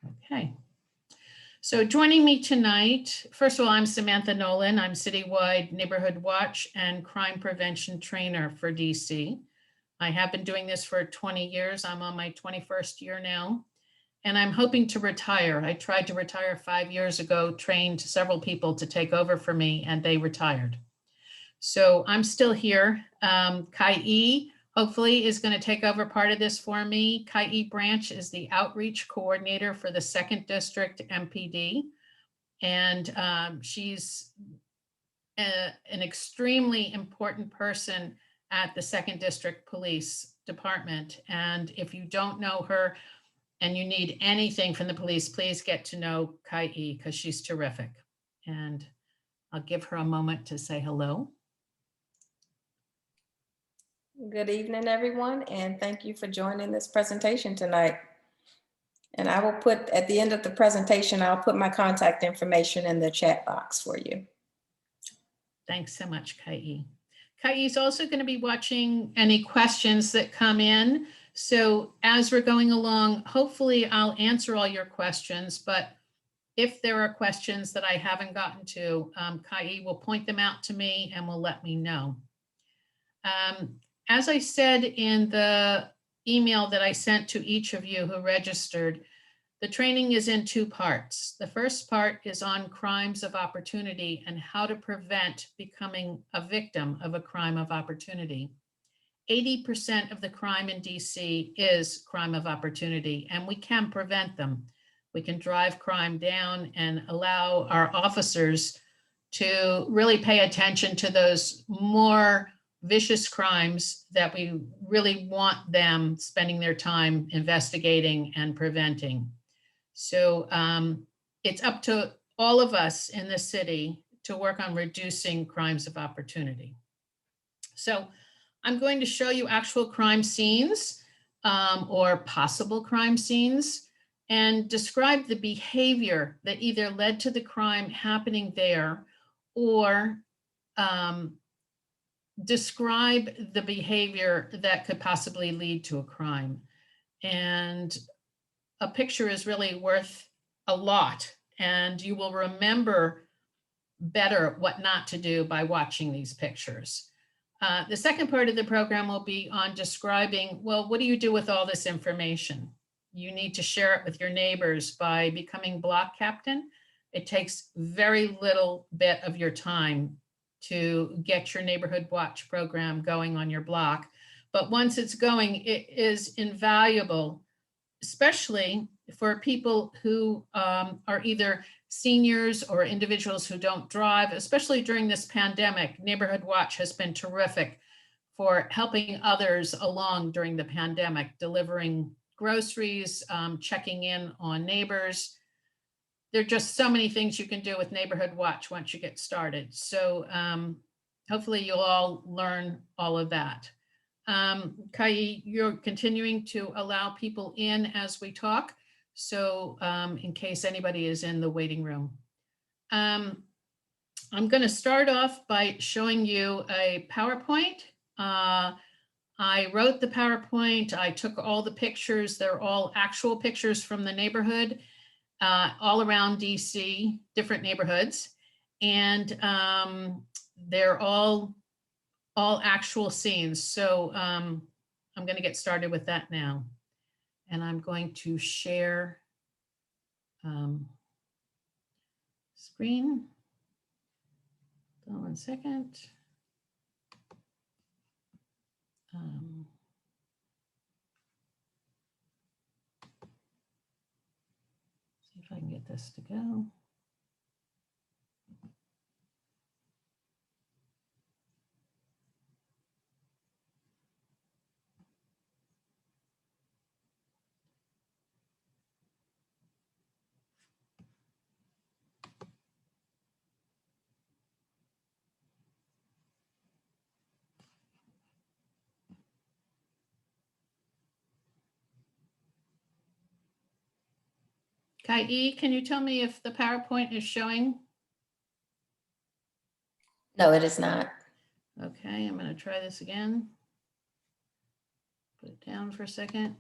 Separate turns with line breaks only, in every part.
Okay. So joining me tonight, first of all, I'm Samantha Nolan. I'm Citywide Neighborhood Watch and Crime Prevention Trainer for DC. I have been doing this for 20 years. I'm on my 21st year now, and I'm hoping to retire. I tried to retire 5 years ago, trained several people to take over for me, and they retired. So I'm still here. Kai hopefully is going to take over part of this for me. Kai Branch is the outreach coordinator for the 2nd District MPD. And she's an extremely important person at the 2nd District Police Department. And if you don't know her and you need anything from the police, please get to know Kai because she's terrific. And I'll give her a moment to say hello.
Good evening, everyone, and thank you for joining this presentation tonight. And I will put, at the end of the presentation, I'll put my contact information in the chat box for you.
Thanks so much, Kai. Kai is also going to be watching any questions that come in. So as we're going along, hopefully I'll answer all your questions, but if there are questions that I haven't gotten to, Kai will point them out to me and will let me know. As I said in the email that I sent to each of you who registered, the training is in 2 parts. The first part is on crimes of opportunity and how to prevent becoming a victim of a crime of opportunity. 80% of the crime in DC is crime of opportunity, and we can prevent them. We can drive crime down and allow our officers to really pay attention to those more vicious crimes that we really want them spending their time investigating and preventing. So it's up to all of us in the city to work on reducing crimes of opportunity. So I'm going to show you actual crime scenes or possible crime scenes and describe the behavior that either led to the crime happening there or describe the behavior that could possibly lead to a crime. And a picture is really worth a lot, and you will remember better what not to do by watching these pictures. The second part of the program will be on describing, well, what do you do with all this information? You need to share it with your neighbors by becoming block captain. It takes very little bit of your time to get your neighborhood watch program going on your block. But once it's going, it is invaluable, especially for people who are either seniors or individuals who don't drive, especially during this pandemic. Neighborhood Watch has been terrific for helping others along during the pandemic, delivering groceries, checking in on neighbors. There are just so many things you can do with Neighborhood Watch once you get started. So hopefully you'll all learn all of that. Kai, you're continuing to allow people in as we talk. So in case anybody is in the waiting room. I'm going to start off by showing you a PowerPoint. I wrote the PowerPoint. I took all the pictures. They're all actual pictures from the neighborhood. All around DC, different neighborhoods, and they're all actual scenes. So I'm going to get started with that now, and I'm going to share screen. Hold on 1 second. See if I can get this to go. Kai, can you tell me if the PowerPoint is showing?
No, it is not.
Okay, I'm going to try this again. Put it down for a second.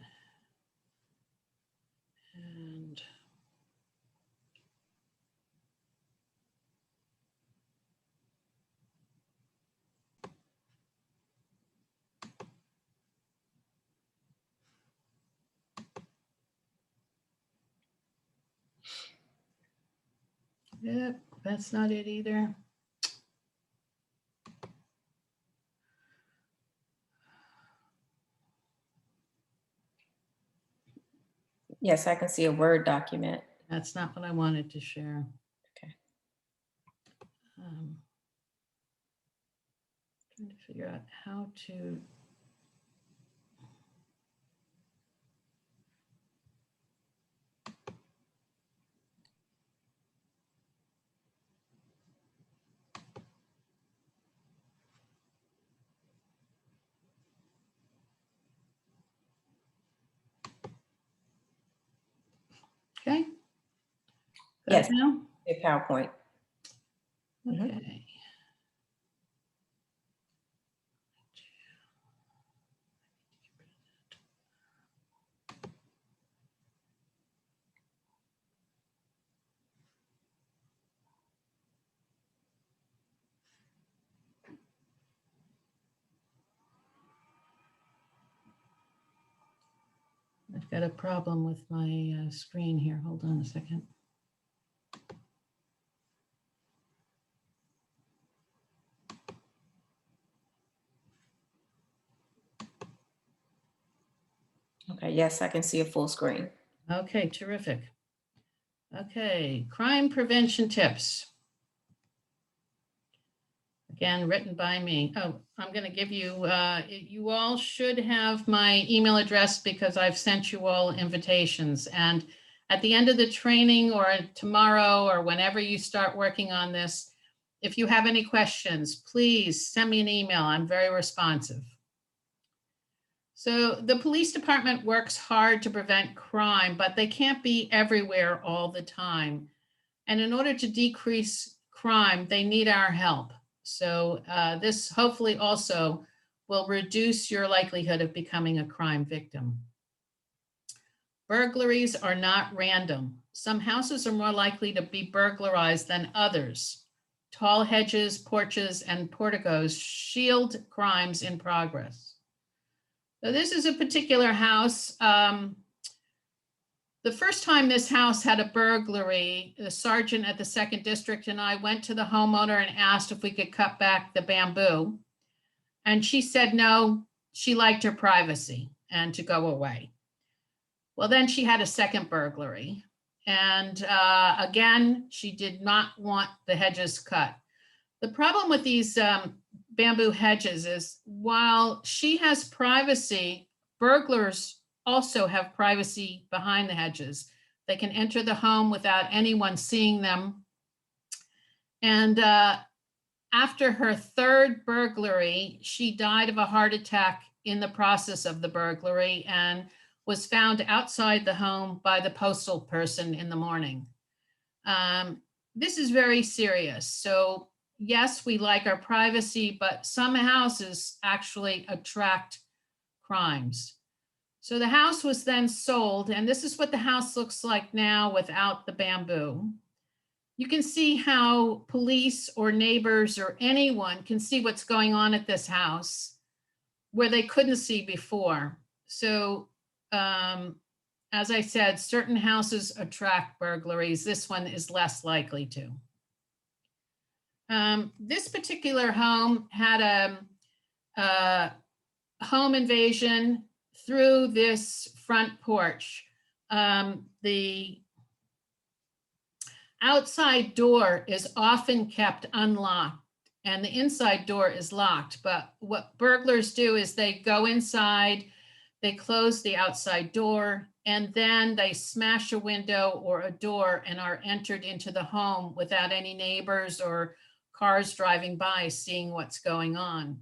And Yep, that's not it either.
Yes, I can see a Word document.
That's not what I wanted to share.
Okay.
Trying to figure out how to. Okay. Got
Yes.
it now?
A PowerPoint.
Okay. I've got a problem with my screen here. Hold on a second.
Okay, yes, I can see a full screen.
Okay, terrific. Okay, crime prevention tips. Again, written by me. Oh, I'm going to give you, you all should have my email address because I've sent you all invitations. And at the end of the training or tomorrow or whenever you start working on this, if you have any questions, please send me an email. I'm very responsive. So the police department works hard to prevent crime, but they can't be everywhere all the time. And in order to decrease crime, they need our help. So this hopefully also will reduce your likelihood of becoming a crime victim. Burglaries are not random. Some houses are more likely to be burglarized than others. Tall hedges, porches, and porticos shield crimes in progress. So this is a particular house. The first time this house had a burglary, the sergeant at the 2nd District and I went to the homeowner and asked if we could cut back the bamboo. And she said no, she liked her privacy and to go away. Well, then she had a second burglary. And again, she did not want the hedges cut. The problem with these bamboo hedges is while she has privacy, burglars also have privacy behind the hedges. They can enter the home without anyone seeing them. And after her third burglary, she died of a heart attack in the process of the burglary and was found outside the home by the postal person in the morning. This is very serious. So yes, we like our privacy, but some houses actually attract crimes. So the house was then sold, and this is what the house looks like now without the bamboo. You can see how police or neighbors or anyone can see what's going on at this house where they couldn't see before. So as I said, certain houses attract burglaries. This one is less likely to. This particular home had a home invasion through this front porch. The outside door is often kept unlocked and the inside door is locked. But what burglars do is they go inside, they close the outside door, and then they smash a window or a door and are entered into the home without any neighbors or cars driving by seeing what's going on.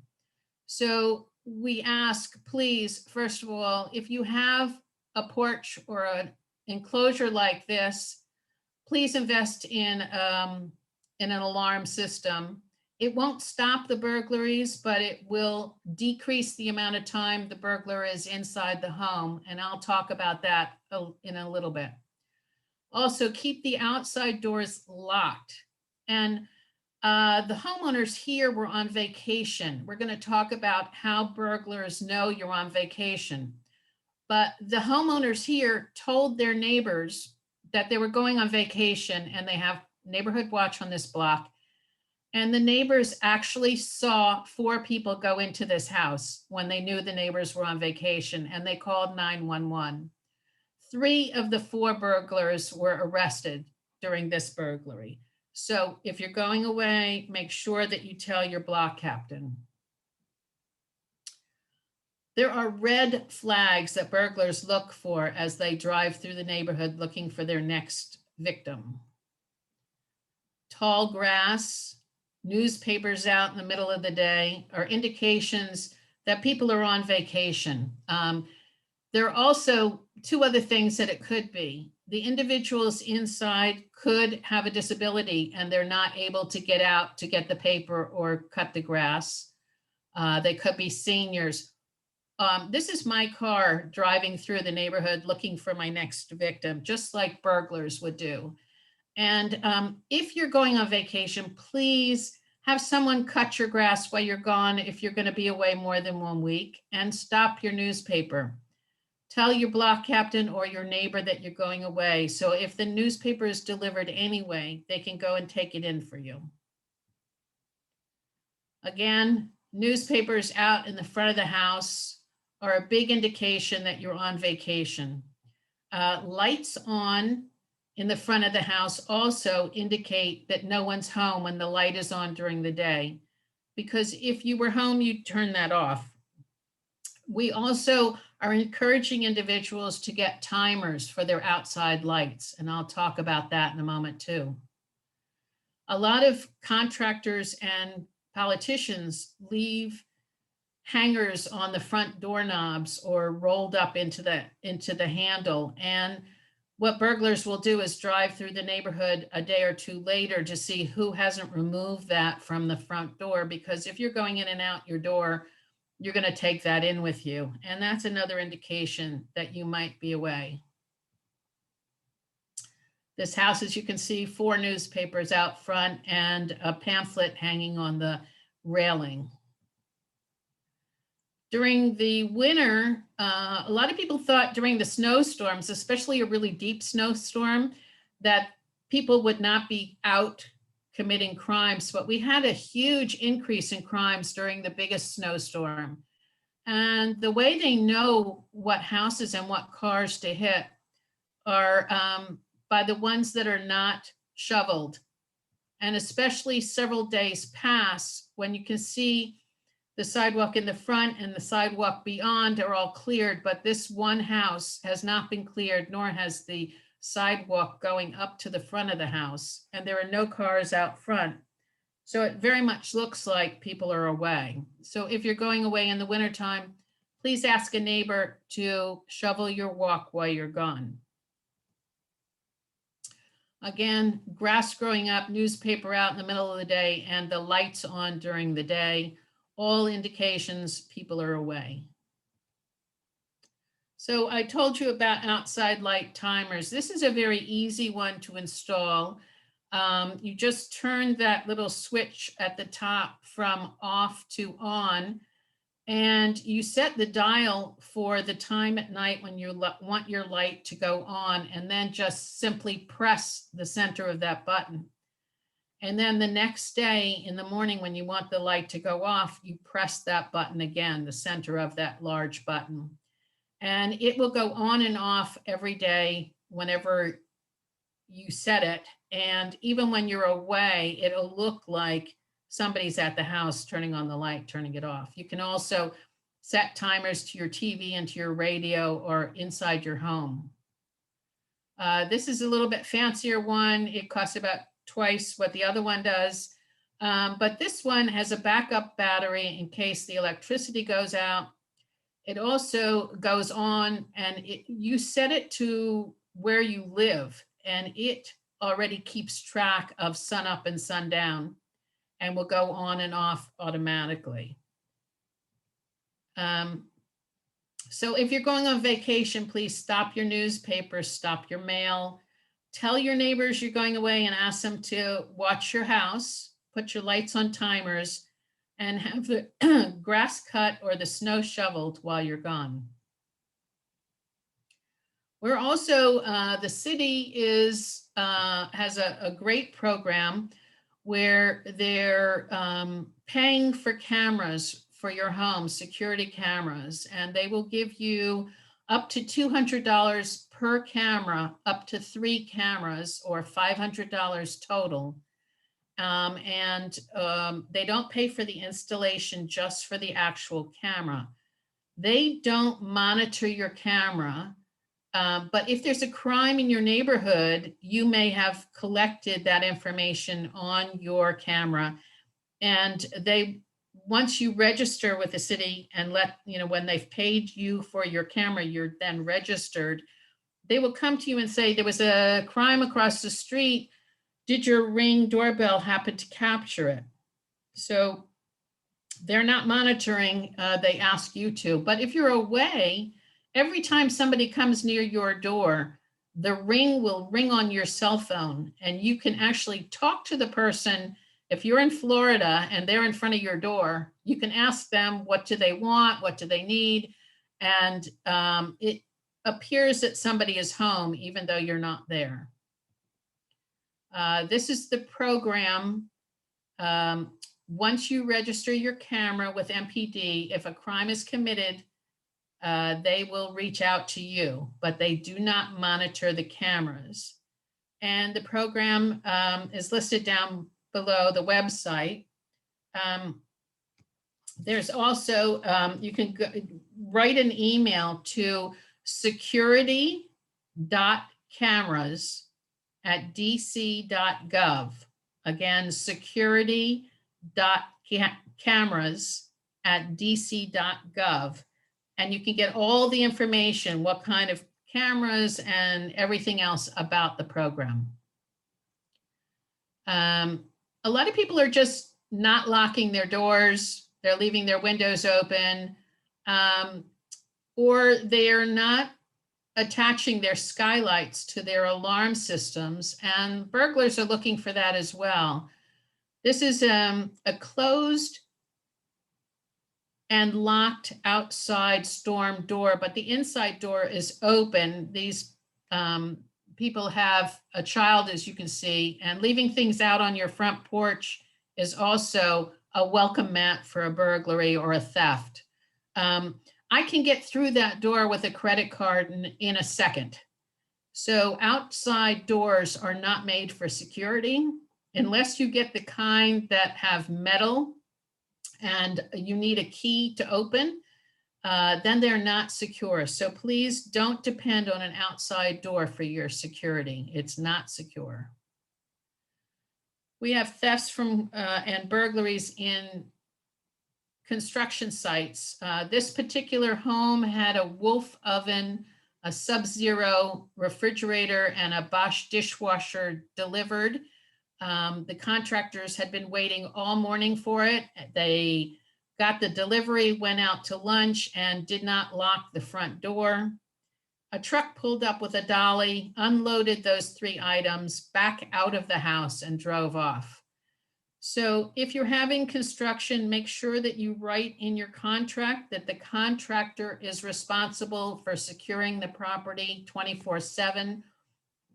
So we ask, please, first of all, if you have a porch or an enclosure like this, please invest in an alarm system. It won't stop the burglaries, but it will decrease the amount of time the burglar is inside the home. And I'll talk about that in a little bit. Also, keep the outside doors locked. And the homeowners here were on vacation. We're going to talk about how burglars know you're on vacation. But the homeowners here told their neighbors that they were going on vacation and they have neighborhood watch on this block. And the neighbors actually saw 4 people go into this house when they knew the neighbors were on vacation, and they called 911. 3 of the 4 burglars were arrested during this burglary. So if you're going away, make sure that you tell your block captain. There are red flags that burglars look for as they drive through the neighborhood looking for their next victim. Tall grass, newspapers out in the middle of the day are indications that people are on vacation. There are also 2 other things that it could be. The individuals inside could have a disability and they're not able to get out to get the paper or cut the grass. They could be seniors. This is my car driving through the neighborhood looking for my next victim, just like burglars would do. And if you're going on vacation, please have someone cut your grass while you're gone if you're going to be away more than 1 week, and stop your newspaper. Tell your block captain or your neighbor that you're going away. So if the newspaper is delivered anyway, they can go and take it in for you. Again, newspapers out in the front of the house are a big indication that you're on vacation. Lights on in the front of the house also indicate that no one's home when the light is on during the day, because if you were home, you'd turn that off. We also are encouraging individuals to get timers for their outside lights, and I'll talk about that in a moment too. A lot of contractors and politicians leave hangers on the front doorknobs or rolled up into the handle. And what burglars will do is drive through the neighborhood a day or 2 later to see who hasn't removed that from the front door, because if you're going in and out your door, you're going to take that in with you. And that's another indication that you might be away. This house, as you can see, 4 newspapers out front and a pamphlet hanging on the railing. During the winter, a lot of people thought during the snowstorms, especially a really deep snowstorm, that people would not be out committing crimes, but we had a huge increase in crimes during the biggest snowstorm. And the way they know what houses and what cars to hit are by the ones that are not shoveled. And especially several days pass when you can see the sidewalk in the front and the sidewalk beyond are all cleared, but this one house has not been cleared, nor has the sidewalk going up to the front of the house. And there are no cars out front. So it very much looks like people are away. So if you're going away in the wintertime, please ask a neighbor to shovel your walk while you're gone. Again, grass growing up, newspaper out in the middle of the day, and the lights on during the day, all indications people are away. So I told you about outside light timers. This is a very easy one to install. You just turn that little switch at the top from off to on, and you set the dial for the time at night when you want your light to go on, and then just simply press the center of that button. And then the next day in the morning, when you want the light to go off, you press that button again, the center of that large button. And it will go on and off every day whenever you set it. And even when you're away, it'll look like somebody's at the house turning on the light, turning it off. You can also set timers to your TV and to your radio or inside your home. This is a little bit fancier one. It costs about twice what the other one does. But this one has a backup battery in case the electricity goes out. It also goes on, and you set it to where you live, and it already keeps track of sun up and sun down and will go on and off automatically. So if you're going on vacation, please stop your newspaper, stop your mail, tell your neighbors you're going away and ask them to watch your house, put your lights on timers, and have the grass cut or the snow shoveled while you're gone. We're also, the city is, has a great program where they're paying for cameras for your home, security cameras, and they will give you up to $200 per camera, up to 3 cameras, or $500 total. They don't pay for the installation, just for the actual camera. They don't monitor your camera, but if there's a crime in your neighborhood, you may have collected that information on your camera. And once you register with the city and when they've paid you for your camera, you're then registered, they will come to you and say, there was a crime across the street. Did your Ring doorbell happen to capture it? So they're not monitoring, they ask you to. But if you're away, every time somebody comes near your door, the Ring will ring on your cell phone, and you can actually talk to the person. If you're in Florida and they're in front of your door, you can ask them, what do they want? What do they need? And it appears that somebody is home, even though you're not there. This is the program. Once you register your camera with MPD, if a crime is committed, they will reach out to you, but they do not monitor the cameras. And the program is listed down below the website. There's also, you can write an email to security.cameras@dc.gov. Again, security.cameras@dc.gov. And you can get all the information, what kind of cameras and everything else about the program. A lot of people are just not locking their doors. They're leaving their windows open, or they're not attaching their skylights to their alarm systems, and burglars are looking for that as well. This is a closed and locked outside storm door, but the inside door is open. These people have a child, as you can see, and leaving things out on your front porch is also a welcome mat for a burglary or a theft. I can get through that door with a credit card in a second. So outside doors are not made for security unless you get the kind that have metal and you need a key to open, then they're not secure. So please don't depend on an outside door for your security. It's not secure. We have thefts from and burglaries in construction sites. This particular home had a Wolf oven, a Sub-Zero refrigerator, and a Bosch dishwasher delivered. The contractors had been waiting all morning for it. They got the delivery, went out to lunch, and did not lock the front door. A truck pulled up with a dolly, unloaded those 3 items back out of the house, and drove off. So if you're having construction, make sure that you write in your contract that the contractor is responsible for securing the property 24/7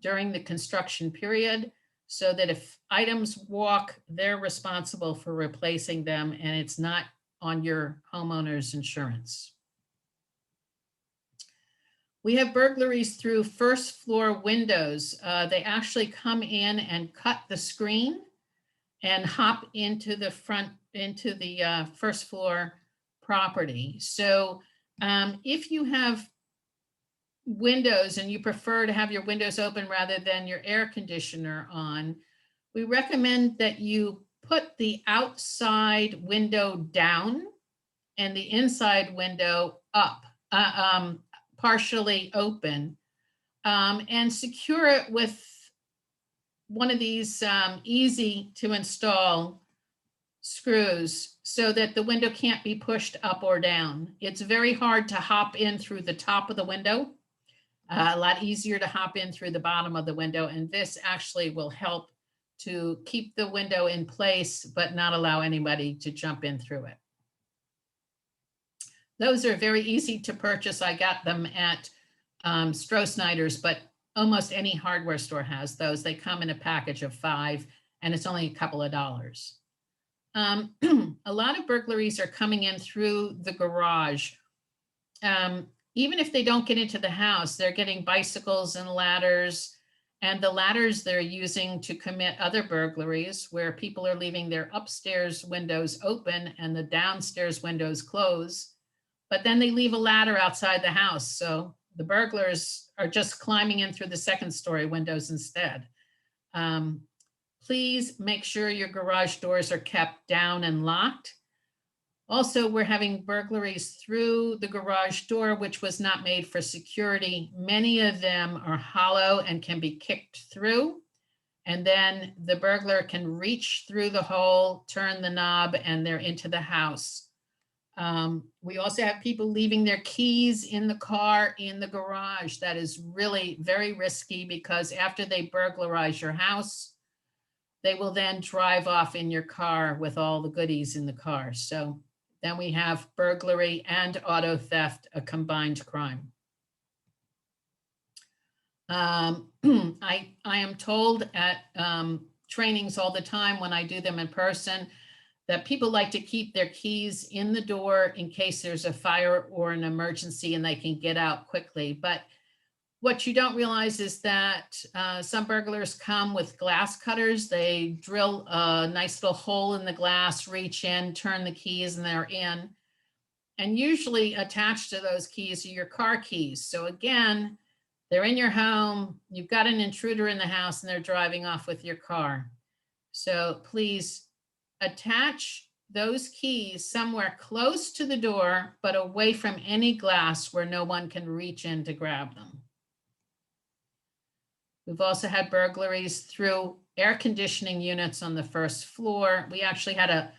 during the construction period, so that if items walk, they're responsible for replacing them, and it's not on your homeowner's insurance. We have burglaries through first floor windows. They actually come in and cut the screen and hop into the first floor property. So if you have windows and you prefer to have your windows open rather than your air conditioner on, we recommend that you put the outside window down and the inside window up, partially open, and secure it with one of these easy to install screws so that the window can't be pushed up or down. It's very hard to hop in through the top of the window, a lot easier to hop in through the bottom of the window, and this actually will help to keep the window in place but not allow anybody to jump in through it. Those are very easy to purchase. I got them at Stroh-Snyder's, but almost any hardware store has those. They come in a package of 5 and it's only a couple of dollars. A lot of burglaries are coming in through the garage. Even if they don't get into the house, they're getting bicycles and ladders, and the ladders they're using to commit other burglaries where people are leaving their upstairs windows open and the downstairs windows closed, but then they leave a ladder outside the house. So the burglars are just climbing in through the second story windows instead. Please make sure your garage doors are kept down and locked. Also, we're having burglaries through the garage door, which was not made for security. Many of them are hollow and can be kicked through. And then the burglar can reach through the hole, turn the knob, and they're into the house. We also have people leaving their keys in the car, in the garage. That is really very risky because after they burglarize your house, they will then drive off in your car with all the goodies in the car. So then we have burglary and auto theft, a combined crime. I am told at trainings all the time when I do them in person that people like to keep their keys in the door in case there's a fire or an emergency and they can get out quickly. But what you don't realize is that some burglars come with glass cutters. They drill a nice little hole in the glass, reach in, turn the keys, and they're in. And usually attached to those keys are your car keys. So again, they're in your home, you've got an intruder in the house, and they're driving off with your car. So please attach those keys somewhere close to the door, but away from any glass where no one can reach in to grab them. We've also had burglaries through air conditioning units on the first floor. We actually had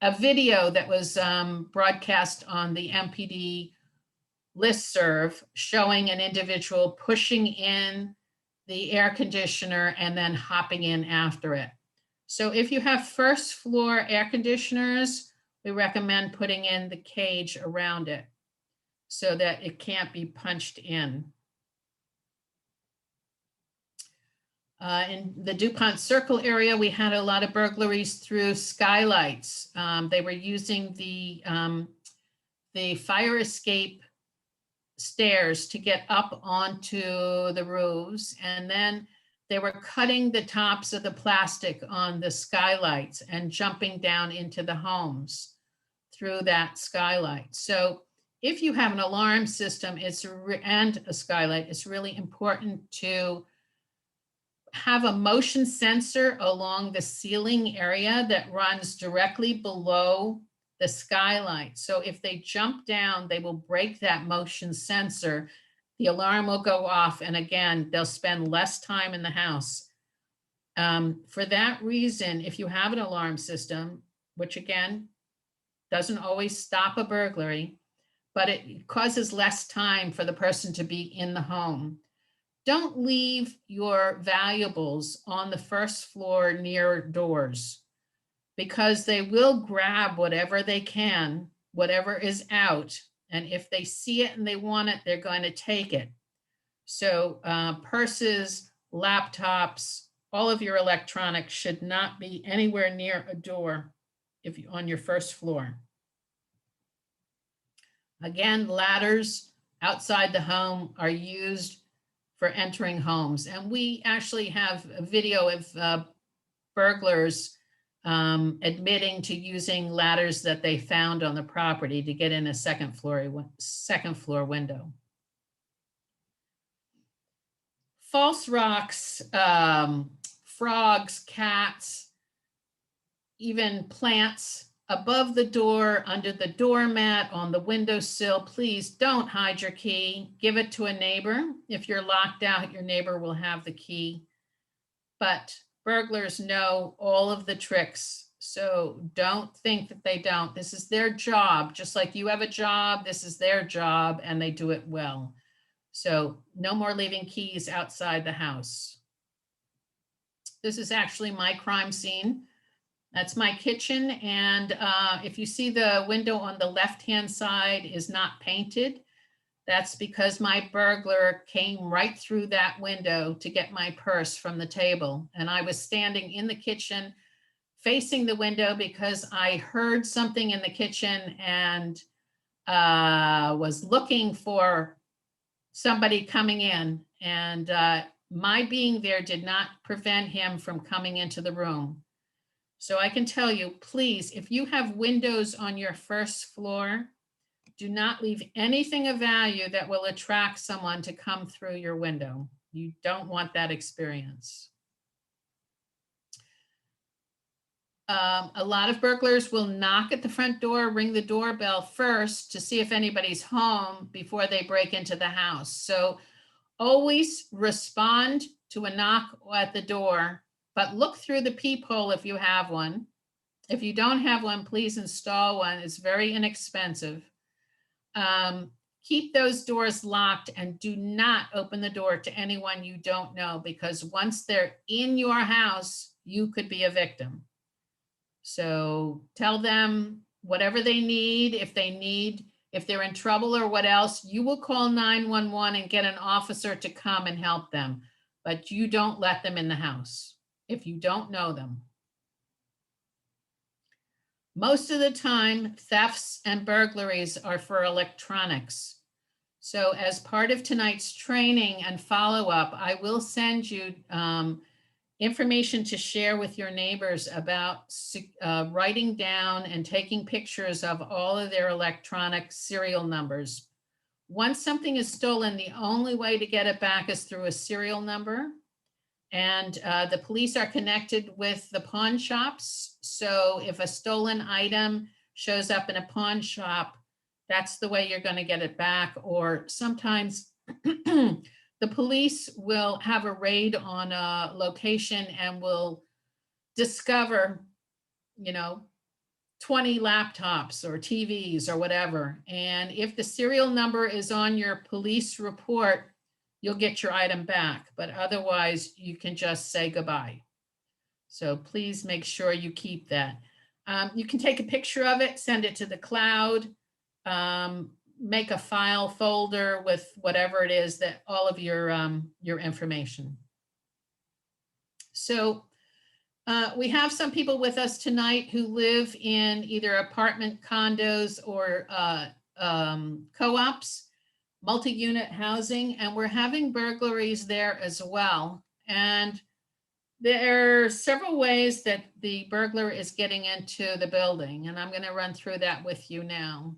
a video that was broadcast on the MPD listserv showing an individual pushing in the air conditioner and then hopping in after it. So if you have first floor air conditioners, we recommend putting in the cage around it so that it can't be punched in. In the DuPont Circle area, we had a lot of burglaries through skylights. They were using the fire escape stairs to get up onto the roofs, and then they were cutting the tops of the plastic on the skylights and jumping down into the homes through that skylight. So if you have an alarm system and a skylight, it's really important to have a motion sensor along the ceiling area that runs directly below the skylight. So if they jump down, they will break that motion sensor. The alarm will go off, and again, they'll spend less time in the house. For that reason, if you have an alarm system, which again, doesn't always stop a burglary, but it causes less time for the person to be in the home. Don't leave your valuables on the first floor near doors, because they will grab whatever they can, whatever is out. And if they see it and they want it, they're going to take it. So purses, laptops, all of your electronics should not be anywhere near a door if you're on your first floor. Again, ladders outside the home are used for entering homes. And we actually have a video of burglars admitting to using ladders that they found on the property to get in a second floor window. False rocks, frogs, cats, even plants above the door, under the doormat, on the windowsill. Please don't hide your key. Give it to a neighbor. If you're locked out, your neighbor will have the key. But burglars know all of the tricks, so don't think that they don't. This is their job. Just like you have a job, this is their job, and they do it well. So no more leaving keys outside the house. This is actually my crime scene. That's my kitchen, and if you see the window on the left-hand side is not painted, That's because my burglar came right through that window to get my purse from the table. And I was standing in the kitchen facing the window because I heard something in the kitchen and was looking for somebody coming in. And my being there did not prevent him from coming into the room. So I can tell you, please, if you have windows on your first floor, do not leave anything of value that will attract someone to come through your window. You don't want that experience. A lot of burglars will knock at the front door, ring the doorbell first to see if anybody's home before they break into the house. So always respond to a knock at the door, but look through the peephole if you have one. If you don't have one, please install one. It's very inexpensive. Keep those doors locked and do not open the door to anyone you don't know, because once they're in your house, you could be a victim. So tell them whatever they need. If they're in trouble or what else, you will call 911 and get an officer to come and help them. But you don't let them in the house if you don't know them. Most of the time, thefts and burglaries are for electronics. So as part of tonight's training and follow-up, I will send you information to share with your neighbors about writing down and taking pictures of all of their electronic serial numbers. Once something is stolen, the only way to get it back is through a serial number. And the police are connected with the pawn shops. So if a stolen item shows up in a pawn shop, that's the way you're going to get it back. Or sometimes the police will have a raid on a location and will discover, 20 laptops or TVs or whatever. And if the serial number is on your police report, you'll get your item back, but otherwise you can just say goodbye. So please make sure you keep that. You can take a picture of it, send it to the cloud, make a file folder with whatever it is that all of your information. So we have some people with us tonight who live in either apartment condos or co-ops, multi-unit housing, and we're having burglaries there as well. And there are several ways that the burglar is getting into the building, and I'm going to run through that with you now.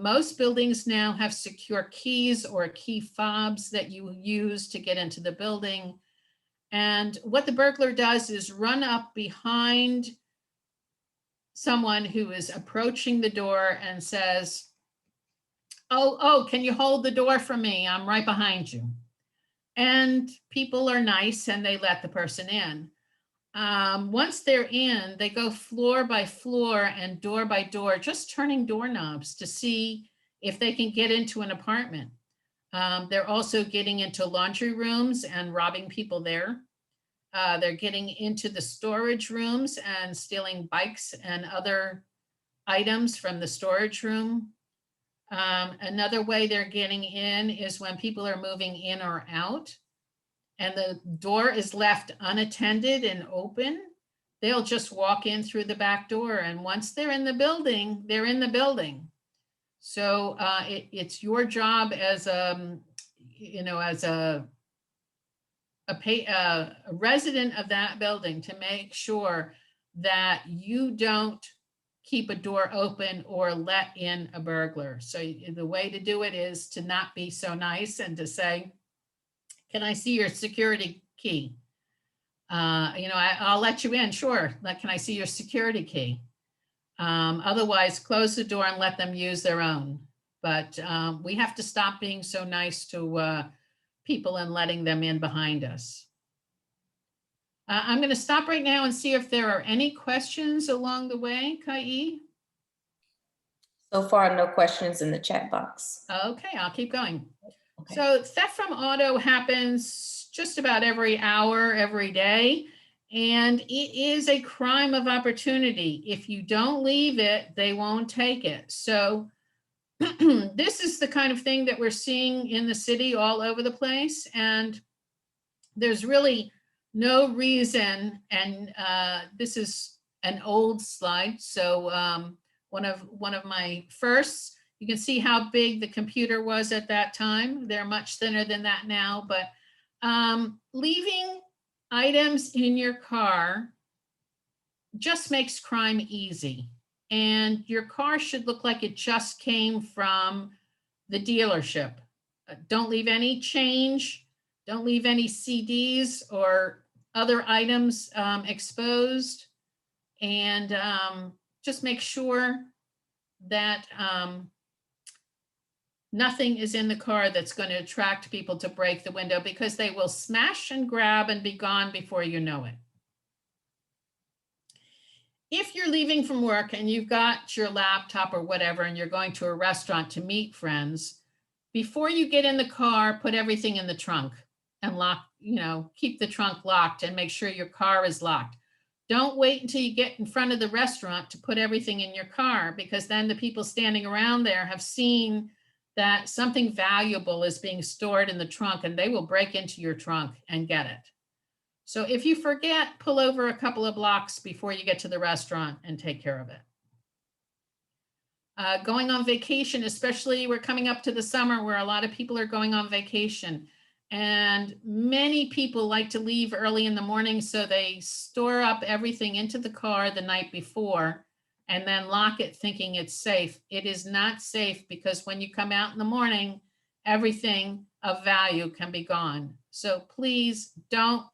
Most buildings now have secure keys or key fobs that you use to get into the building. And what the burglar does is run up behind someone who is approaching the door and says, oh, can you hold the door for me? I'm right behind you. And people are nice and they let the person in. Once they're in, they go floor by floor and door by door, just turning doorknobs to see if they can get into an apartment. They're also getting into laundry rooms and robbing people there. They're getting into the storage rooms and stealing bikes and other items from the storage room. Another way they're getting in is when people are moving in or out and the door is left unattended and open, they'll just walk in through the back door. And once they're in the building, they're in the building. So it's your job as a resident of that building to make sure that you don't keep a door open or let in a burglar. So the way to do it is to not be so nice and to say, can I see your security key? I'll let you in, sure. Can I see your security key? Otherwise, close the door and let them use their own. But we have to stop being so nice to people and letting them in behind us. I'm going to stop right now and see if there are any questions along the way, Kai.
So far, no questions in the chat box.
Okay, I'll keep going.
Okay.
So theft from auto happens just about every hour, every day, and it is a crime of opportunity. If you don't leave it, they won't take it. So this is the kind of thing that we're seeing in the city all over the place. And there's really no reason, and this is an old slide. So one of my firsts, you can see how big the computer was at that time. They're much thinner than that now, but leaving items in your car just makes crime easy. And your car should look like it just came from the dealership. Don't leave any change. Don't leave any CDs or other items exposed. And just make sure that nothing is in the car that's going to attract people to break the window, because they will smash and grab and be gone before you know it. If you're leaving from work and you've got your laptop or whatever, and you're going to a restaurant to meet friends, before you get in the car, put everything in the trunk and lock, keep the trunk locked and make sure your car is locked. Don't wait until you get in front of the restaurant to put everything in your car, because then the people standing around there have seen that something valuable is being stored in the trunk, and they will break into your trunk and get it. So if you forget, pull over a couple of blocks before you get to the restaurant and take care of it. Going on vacation, especially we're coming up to the summer where a lot of people are going on vacation. And many people like to leave early in the morning, so they store up everything into the car the night before and then lock it thinking it's safe. It is not safe, because when you come out in the morning, everything of value can be gone. So please don't.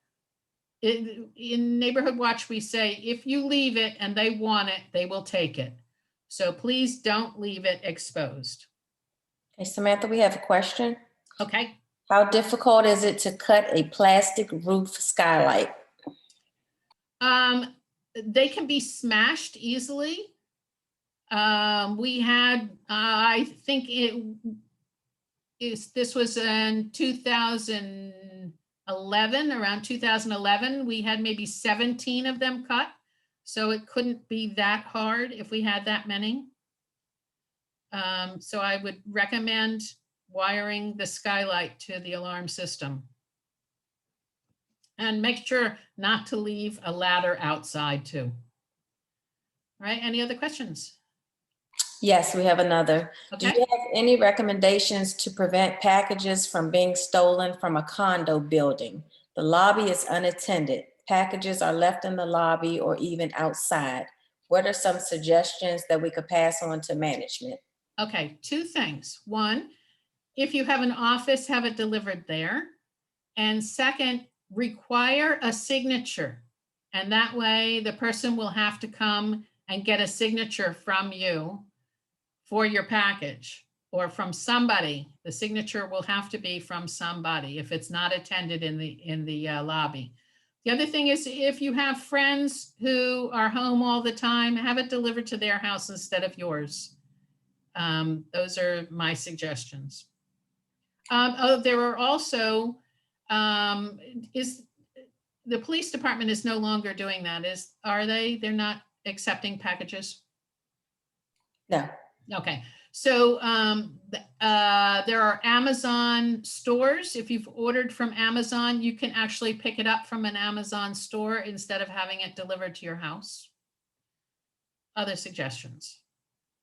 In Neighborhood Watch, we say, if you leave it and they want it, they will take it. So please don't leave it exposed.
Okay, Samantha, we have a question.
Okay.
How difficult is it to cut a plastic roof skylight?
They can be smashed easily. We had, I think this was in 2011, around 2011, we had maybe 17 of them cut. So it couldn't be that hard if we had that many. So I would recommend wiring the skylight to the alarm system. And make sure not to leave a ladder outside too. All right, any other questions?
Yes, we have another.
Okay.
Do you have any recommendations to prevent packages from being stolen from a condo building? The lobby is unattended. Packages are left in the lobby or even outside. What are some suggestions that we could pass on to management?
Okay, two things. One, if you have an office, have it delivered there. And second, require a signature. And that way the person will have to come and get a signature from you for your package, or from somebody. The signature will have to be from somebody if it's not attended in the lobby. The other thing is, if you have friends who are home all the time, have it delivered to their house instead of yours. Those are my suggestions. There are also, is the police department is no longer doing that, are they? They're not accepting packages?
No.
Okay, so there are Amazon stores. If you've ordered from Amazon, you can actually pick it up from an Amazon store instead of having it delivered to your house. Other suggestions?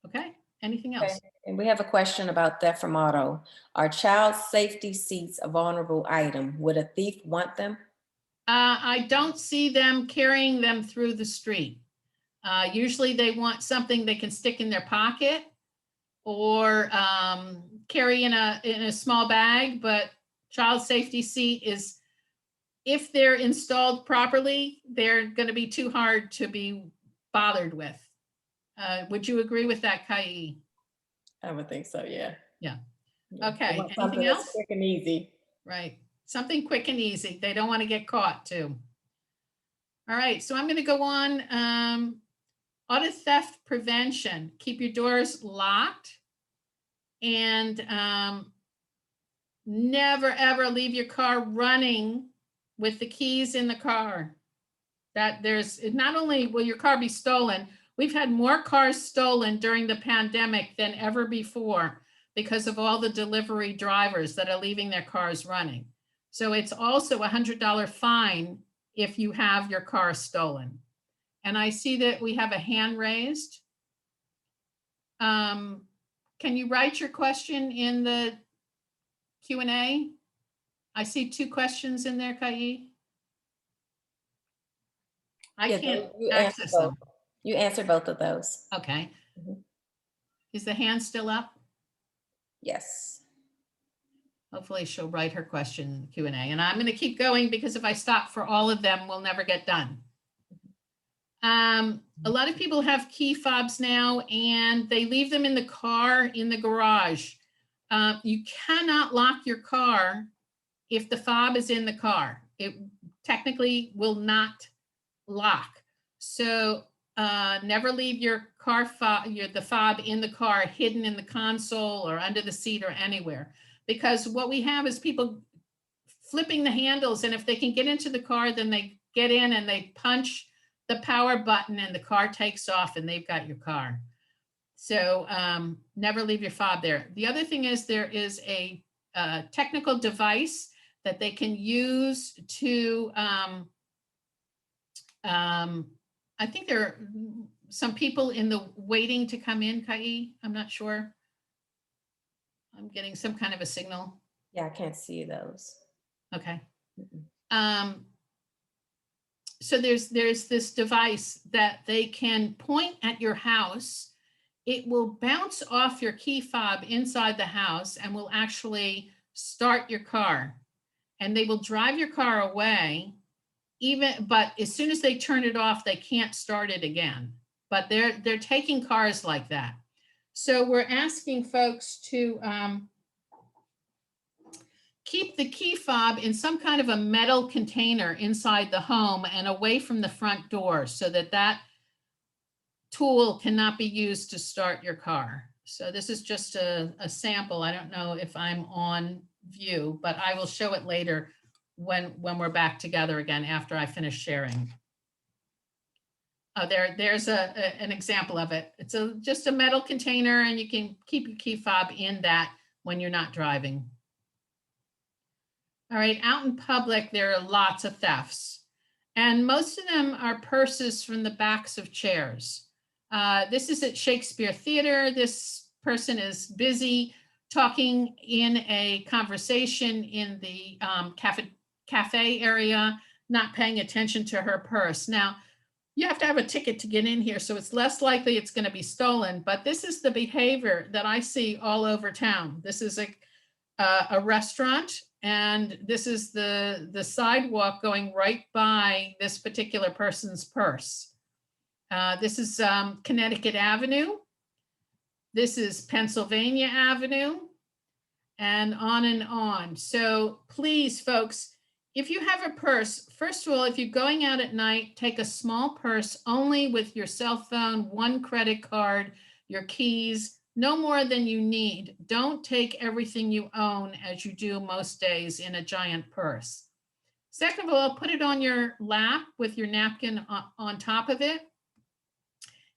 Okay, anything else?
Okay. And we have a question about theft from auto. Are child safety seats a vulnerable item? Would a thief want them?
I don't see them carrying them through the street. Usually they want something they can stick in their pocket or carry in a small bag, but child safety seat is, if they're installed properly, they're going to be too hard to be bothered with. Would you agree with that, Kai?
I would think so, yeah.
Yeah.
Yeah.
Okay,
Something
anything
that's
else?
quick and easy.
Right, something quick and easy. They don't want to get caught too. All right, so I'm going to go on. Auto theft prevention. Keep your doors locked, and never ever leave your car running with the keys in the car. That there's, not only will your car be stolen, We've had more cars stolen during the pandemic than ever before because of all the delivery drivers that are leaving their cars running. So it's also $100 fine if you have your car stolen. And I see that we have a hand raised. Can you write your question in the Q&A? I see 2 questions in there, Kai. I
Yeah,
can't
you answered
access
both.
them.
You answered both of those.
Okay.
Mhm.
Is the hand still up?
Yes.
Hopefully she'll write her question in the Q&A. And I'm going to keep going because if I stop for all of them, we'll never get done. A lot of people have key fobs now and they leave them in the car, in the garage. You cannot lock your car if the fob is in the car. It technically will not lock. So never leave your car fob, the fob in the car, hidden in the console or under the seat or anywhere. Because what we have is people flipping the handles, and if they can get into the car, then they get in and they punch the power button and the car takes off and they've got your car. So never leave your fob there. The other thing is there is a technical device that they can use to, I think there are some people in the waiting to come in, Kai. I'm not sure. I'm getting some kind of a signal.
Yeah, I can't see those.
Okay.
Mm-mm.
So there's this device that they can point at your house. It will bounce off your key fob inside the house and will actually start your car. And they will drive your car away, but as soon as they turn it off, they can't start it again. But they're taking cars like that. So we're asking folks to keep the key fob in some kind of a metal container inside the home and away from the front door so that that tool cannot be used to start your car. So this is just a sample. I don't know if I'm on view, but I will show it later when we're back together again after I finish sharing. Oh, there's an example of it. It's just a metal container and you can keep your key fob in that when you're not driving. All right, out in public, there are lots of thefts. And most of them are purses from the backs of chairs. This is at Shakespeare Theater. This person is busy talking in a conversation in the cafe area, not paying attention to her purse. Now, you have to have a ticket to get in here, so it's less likely it's going to be stolen, but this is the behavior that I see all over town. This is a restaurant, and this is the sidewalk going right by this particular person's purse. This is Connecticut Avenue. This is Pennsylvania Avenue, and on and on. So please, folks, if you have a purse, first of all, if you're going out at night, take a small purse only with your cell phone, one credit card, your keys, no more than you need. Don't take everything you own as you do most days in a giant purse. Second of all, put it on your lap with your napkin on top of it.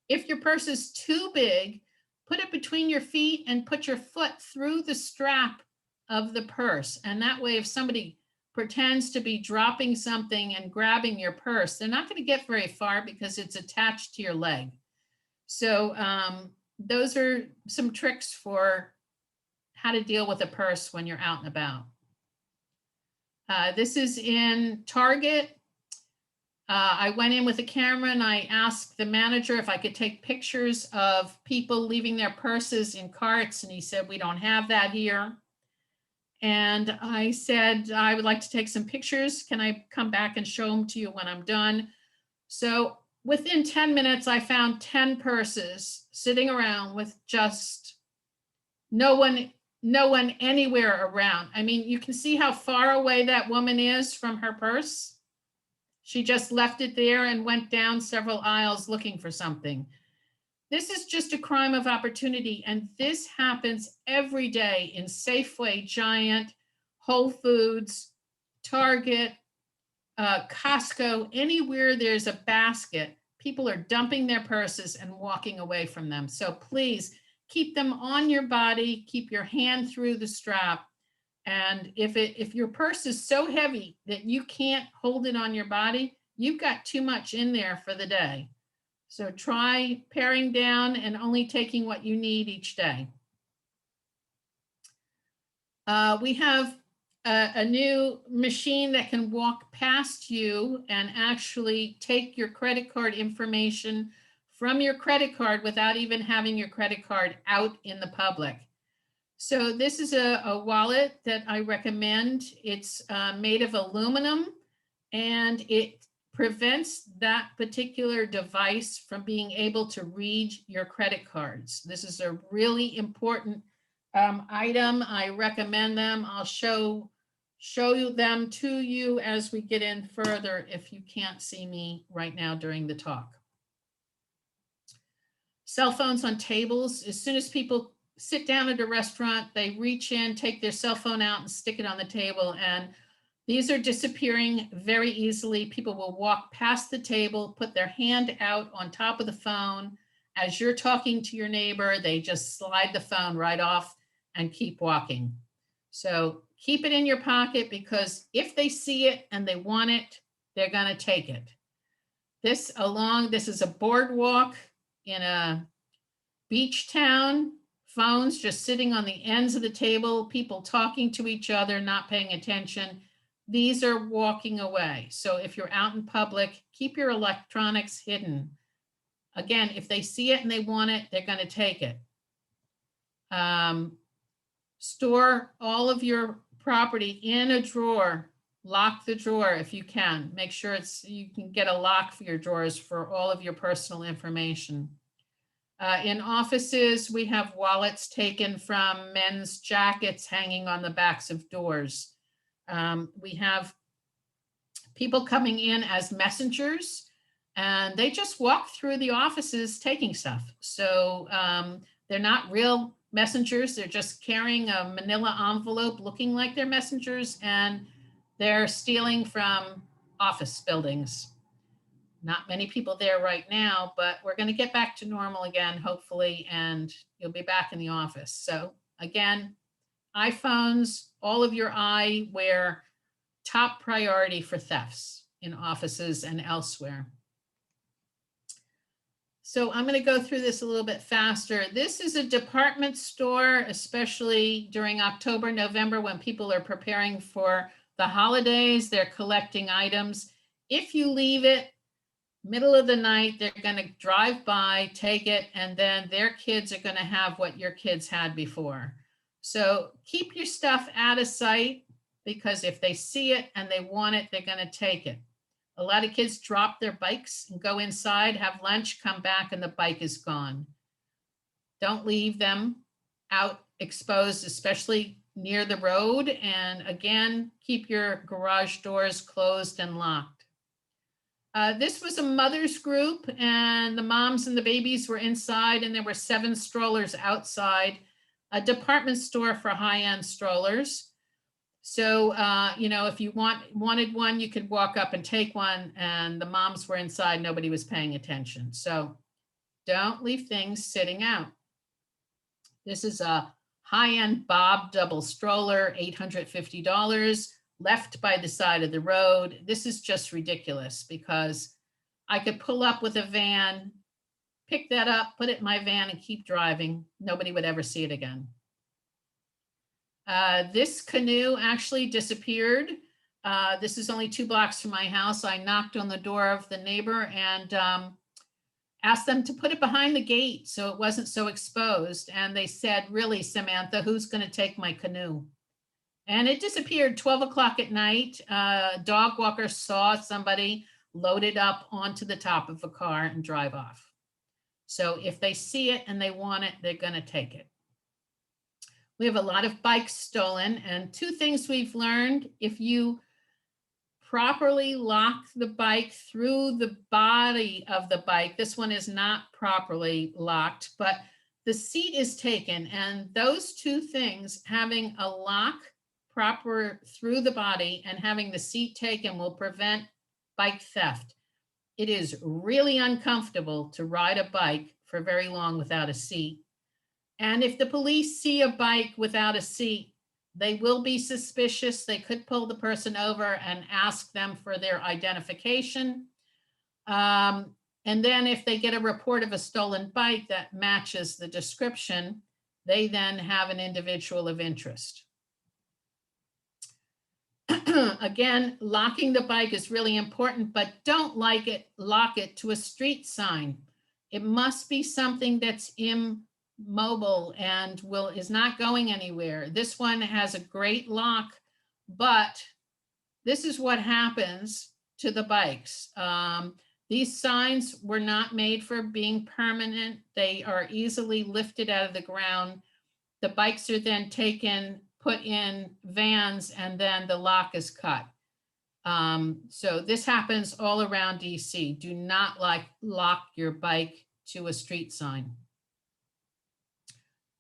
If your purse is too big, put it between your feet and put your foot through the strap of the purse. And that way, if somebody pretends to be dropping something and grabbing your purse, they're not going to get very far because it's attached to your leg. So those are some tricks for how to deal with a purse when you're out and about. This is in Target. I went in with a camera and I asked the manager if I could take pictures of people leaving their purses in carts, and he said, we don't have that here. And I said, I would like to take some pictures. Can I come back and show them to you when I'm done? So within 10 minutes, I found 10 purses sitting around with just no one anywhere around. I mean, you can see how far away that woman is from her purse. She just left it there and went down several aisles looking for something. This is just a crime of opportunity, and this happens every day in Safeway, Giant, Whole Foods, Target, Costco, anywhere there's a basket, people are dumping their purses and walking away from them. So please keep them on your body, keep your hand through the strap. And if your purse is so heavy that you can't hold it on your body, you've got too much in there for the day. So try paring down and only taking what you need each day. We have a new machine that can walk past you and actually take your credit card information from your credit card without even having your credit card out in the public. So this is a wallet that I recommend. It's made of aluminum, and it prevents that particular device from being able to read your credit cards. This is a really important item. I recommend them. I'll show them to you as we get in further if you can't see me right now during the talk. Cell phones on tables. As soon as people sit down at a restaurant, they reach in, take their cell phone out and stick it on the table. And these are disappearing very easily. People will walk past the table, put their hand out on top of the phone. As you're talking to your neighbor, they just slide the phone right off and keep walking. So keep it in your pocket, because if they see it and they want it, they're going to take it. This is a boardwalk in a beach town. Phones just sitting on the ends of the table, people talking to each other, not paying attention. These are walking away. So if you're out in public, keep your electronics hidden. Again, if they see it and they want it, they're going to take it. Store all of your property in a drawer. Lock the drawer if you can. Make sure you can get a lock for your drawers for all of your personal information. In offices, we have wallets taken from men's jackets hanging on the backs of doors. We have people coming in as messengers, and they just walk through the offices taking stuff. So they're not real messengers. They're just carrying a manila envelope looking like they're messengers, and they're stealing from office buildings. Not many people there right now, but we're going to get back to normal again, hopefully, and you'll be back in the office. So again, iPhones, all of your eyewear, top priority for thefts in offices and elsewhere. So I'm going to go through this a little bit faster. This is a department store, especially during October, November, when people are preparing for the holidays, they're collecting items. If you leave it middle of the night, they're going to drive by, take it, and then their kids are going to have what your kids had before. So keep your stuff out of sight, because if they see it and they want it, they're going to take it. A lot of kids drop their bikes and go inside, have lunch, come back, and the bike is gone. Don't leave them out exposed, especially near the road. And again, keep your garage doors closed and locked. This was a mother's group, and the moms and the babies were inside, and there were 7 strollers outside, a department store for high-end strollers. So, if you wanted one, you could walk up and take one, and the moms were inside, nobody was paying attention. So don't leave things sitting out. This is a high-end Bob double stroller, $850, left by the side of the road. This is just ridiculous, because I could pull up with a van, pick that up, put it in my van, and keep driving. Nobody would ever see it again. This canoe actually disappeared. This is only 2 blocks from my house. I knocked on the door of the neighbor and asked them to put it behind the gate so it wasn't so exposed. And they said, "Really, Samantha, who's going to take my canoe?" And it disappeared 12 o'clock at night. Dog walker saw somebody load it up onto the top of a car and drive off. So if they see it and they want it, they're going to take it. We have a lot of bikes stolen, and 2 things we've learned: if you properly lock the bike through the body of the bike, this one is not properly locked, but the seat is taken, and those 2 things, having a lock proper through the body and having the seat taken, will prevent bike theft. It is really uncomfortable to ride a bike for very long without a seat. And if the police see a bike without a seat, they will be suspicious. They could pull the person over and ask them for their identification. Um, and then if they get a report of a stolen bike that matches the description, they then have an individual of interest. Again, locking the bike is really important, but don't lock it to a street sign. It must be something that's immobile and is not going anywhere. This one has a great lock, but this is what happens to the bikes. These signs were not made for being permanent. They are easily lifted out of the ground. The bikes are then taken, put in vans, and then the lock is cut. So this happens all around DC. Do not lock your bike to a street sign.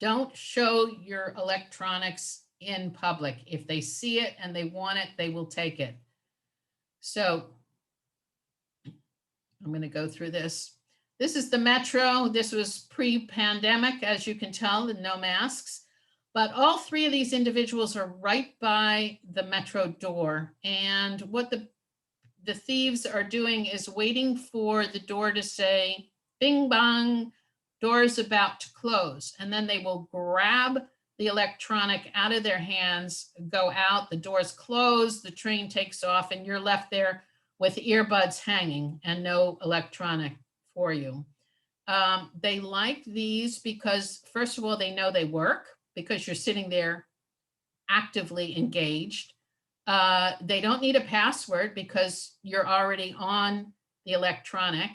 Don't show your electronics in public. If they see it and they want it, they will take it. So I'm going to go through this. This is the Metro. This was pre-pandemic, as you can tell, no masks. But all three of these individuals are right by the Metro door. And what the thieves are doing is waiting for the door to say, bing bong, door's about to close. And then they will grab the electronic out of their hands, go out, the door's closed, the train takes off, and you're left there with earbuds hanging and no electronic for you. They like these because, first of all, they know they work because you're sitting there actively engaged. They don't need a password because you're already on the electronic.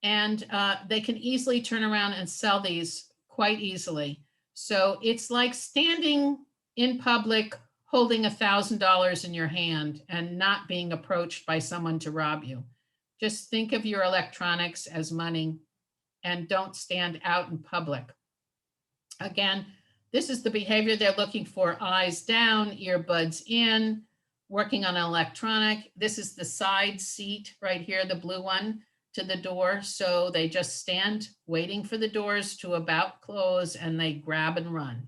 And they can easily turn around and sell these quite easily. So it's like standing in public holding $1,000 in your hand and not being approached by someone to rob you. Just think of your electronics as money and don't stand out in public. Again, this is the behavior they're looking for: eyes down, earbuds in, working on an electronic. This is the side seat right here, the blue one, to the door. So they just stand waiting for the doors to about close and they grab and run.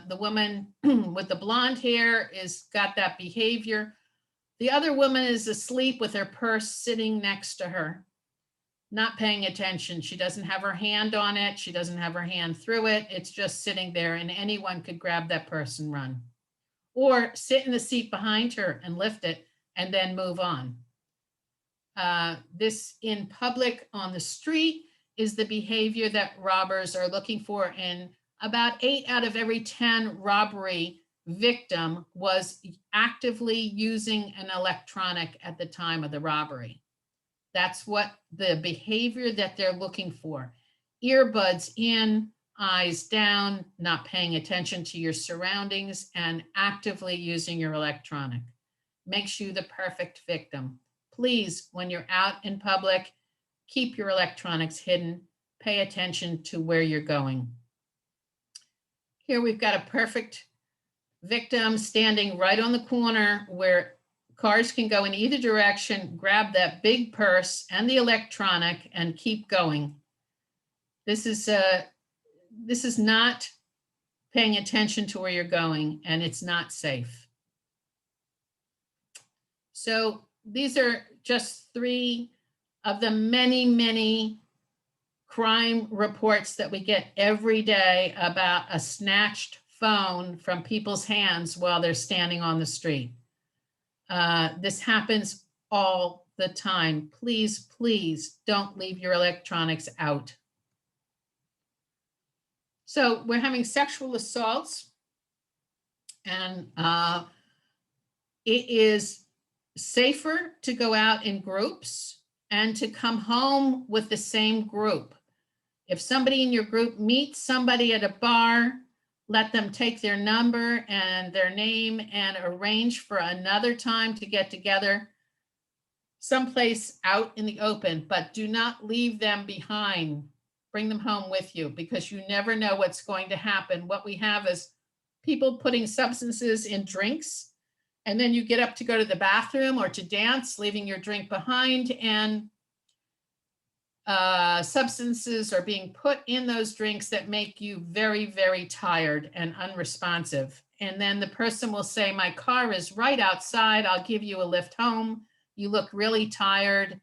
The woman with the blonde hair is got that behavior. The other woman is asleep with her purse sitting next to her, not paying attention. She doesn't have her hand on it. She doesn't have her hand through it. It's just sitting there and anyone could grab that purse and run. Or sit in the seat behind her and lift it and then move on. This in public on the street is the behavior that robbers are looking for, and about 8 out of every 10 robbery victim was actively using an electronic at the time of the robbery. That's what the behavior that they're looking for. Earbuds in, eyes down, not paying attention to your surroundings, and actively using your electronic. Makes you the perfect victim. Please, when you're out in public, keep your electronics hidden. Pay attention to where you're going. Here we've got a perfect victim standing right on the corner where cars can go in either direction, grab that big purse and the electronic and keep going. This is not paying attention to where you're going, and it's not safe. So these are just 3 of the many, many crime reports that we get every day about a snatched phone from people's hands while they're standing on the street. This happens all the time. Please, please don't leave your electronics out. So we're having sexual assaults, and it is safer to go out in groups and to come home with the same group. If somebody in your group meets somebody at a bar, let them take their number and their name and arrange for another time to get together someplace out in the open, but do not leave them behind. Bring them home with you because you never know what's going to happen. What we have is people putting substances in drinks and then you get up to go to the bathroom or to dance, leaving your drink behind, and substances are being put in those drinks that make you very, very tired and unresponsive. And then the person will say, my car is right outside. I'll give you a lift home. You look really tired.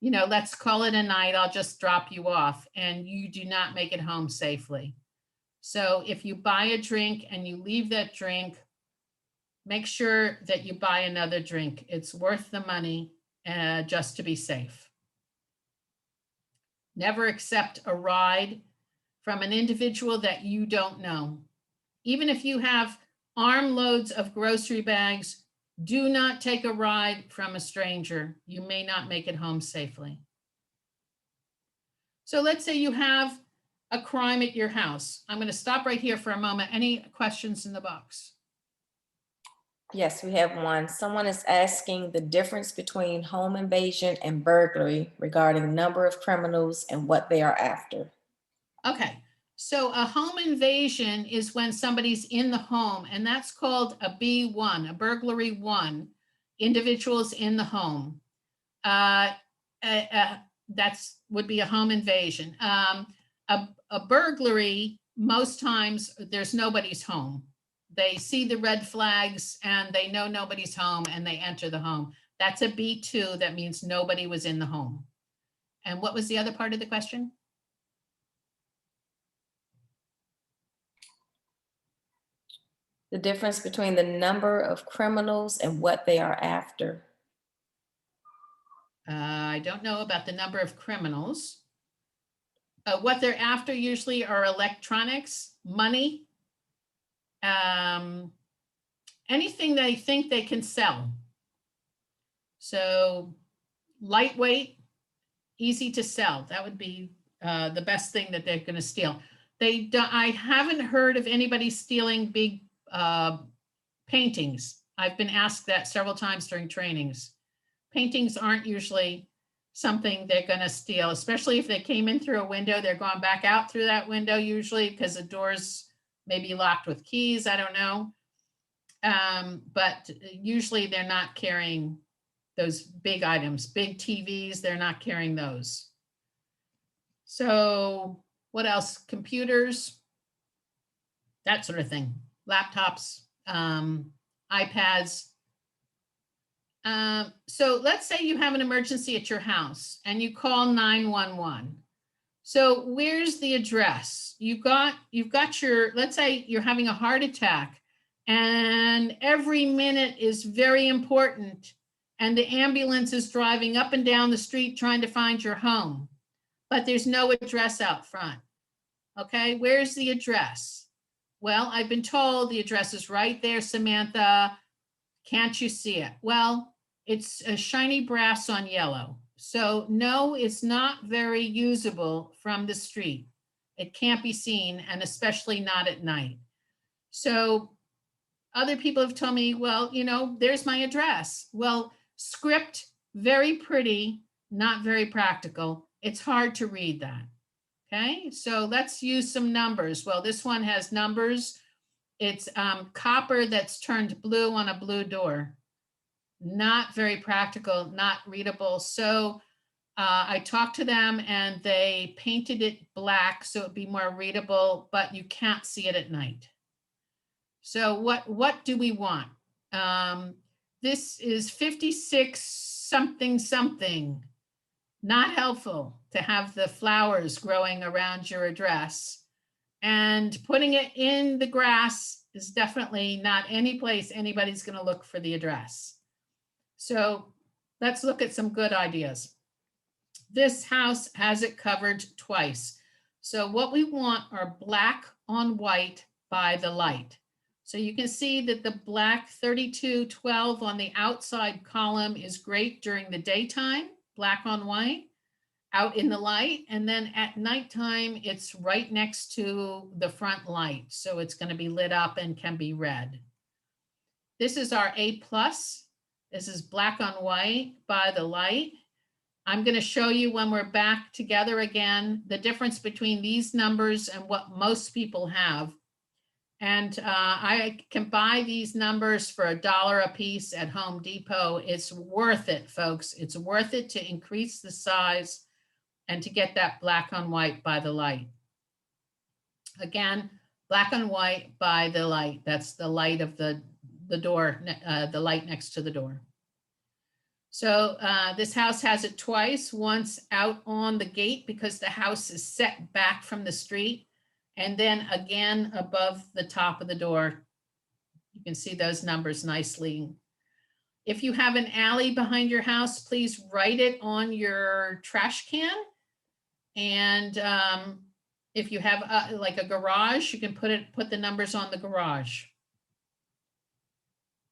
You know, let's call it a night. I'll just drop you off. And you do not make it home safely. So if you buy a drink and you leave that drink, make sure that you buy another drink. It's worth the money just to be safe. Never accept a ride from an individual that you don't know. Even if you have armloads of grocery bags, do not take a ride from a stranger. You may not make it home safely. So let's say you have a crime at your house. I'm going to stop right here for a moment. Any questions in the box?
Yes, we have one. Someone is asking the difference between home invasion and burglary regarding number of criminals and what they are after.
Okay, so a home invasion is when somebody's in the home, and that's called a B1, a burglary 1, individuals in the home. That's would be a home invasion. A burglary, most times there's nobody's home. They see the red flags and they know nobody's home and they enter the home. That's a B2. That means nobody was in the home. And what was the other part of the question?
The difference between the number of criminals and what they are after.
I don't know about the number of criminals. What they're after usually are electronics, money, anything they think they can sell. So lightweight, easy to sell. That would be the best thing that they're going to steal. I haven't heard of anybody stealing big paintings. I've been asked that several times during trainings. Paintings aren't usually something they're going to steal, especially if they came in through a window. They're going back out through that window usually because the doors may be locked with keys. I don't know. But usually they're not carrying those big items, big TVs. They're not carrying those. So what else? Computers, that sort of thing. Laptops, iPads. So let's say you have an emergency at your house and you call 911. So where's the address? You've got your, let's say you're having a heart attack and every minute is very important and the ambulance is driving up and down the street trying to find your home, but there's no address out front. Okay, where's the address? Well, I've been told the address is right there, Samantha. Can't you see it? Well, it's a shiny brass on yellow. So no, it's not very usable from the street. It can't be seen, and especially not at night. So other people have told me, well, you know, there's my address. Well, script, very pretty, not very practical. It's hard to read that. Okay, so let's use some numbers. Well, this one has numbers. It's copper that's turned blue on a blue door. Not very practical, not readable. So I talked to them and they painted it black so it'd be more readable, but you can't see it at night. So what do we want? This is 56 something something. Not helpful to have the flowers growing around your address. And putting it in the grass is definitely not any place anybody's going to look for the address. So let's look at some good ideas. This house has it covered twice. So what we want are black on white by the light. So you can see that the black 3212 on the outside column is great during the daytime, black on white, out in the light. And then at nighttime, it's right next to the front light. So it's going to be lit up and can be read. This is our A+. This is black on white by the light. I'm going to show you when we're back together again, the difference between these numbers and what most people have. And I can buy these numbers for $1 a piece at Home Depot. It's worth it, folks. It's worth it to increase the size and to get that black on white by the light. Again, black on white by the light. That's the light of the door, the light next to the door. So this house has it twice, once out on the gate because the house is set back from the street, and then again above the top of the door. You can see those numbers nicely. If you have an alley behind your house, please write it on your trash can. And if you have like a garage, you can put the numbers on the garage.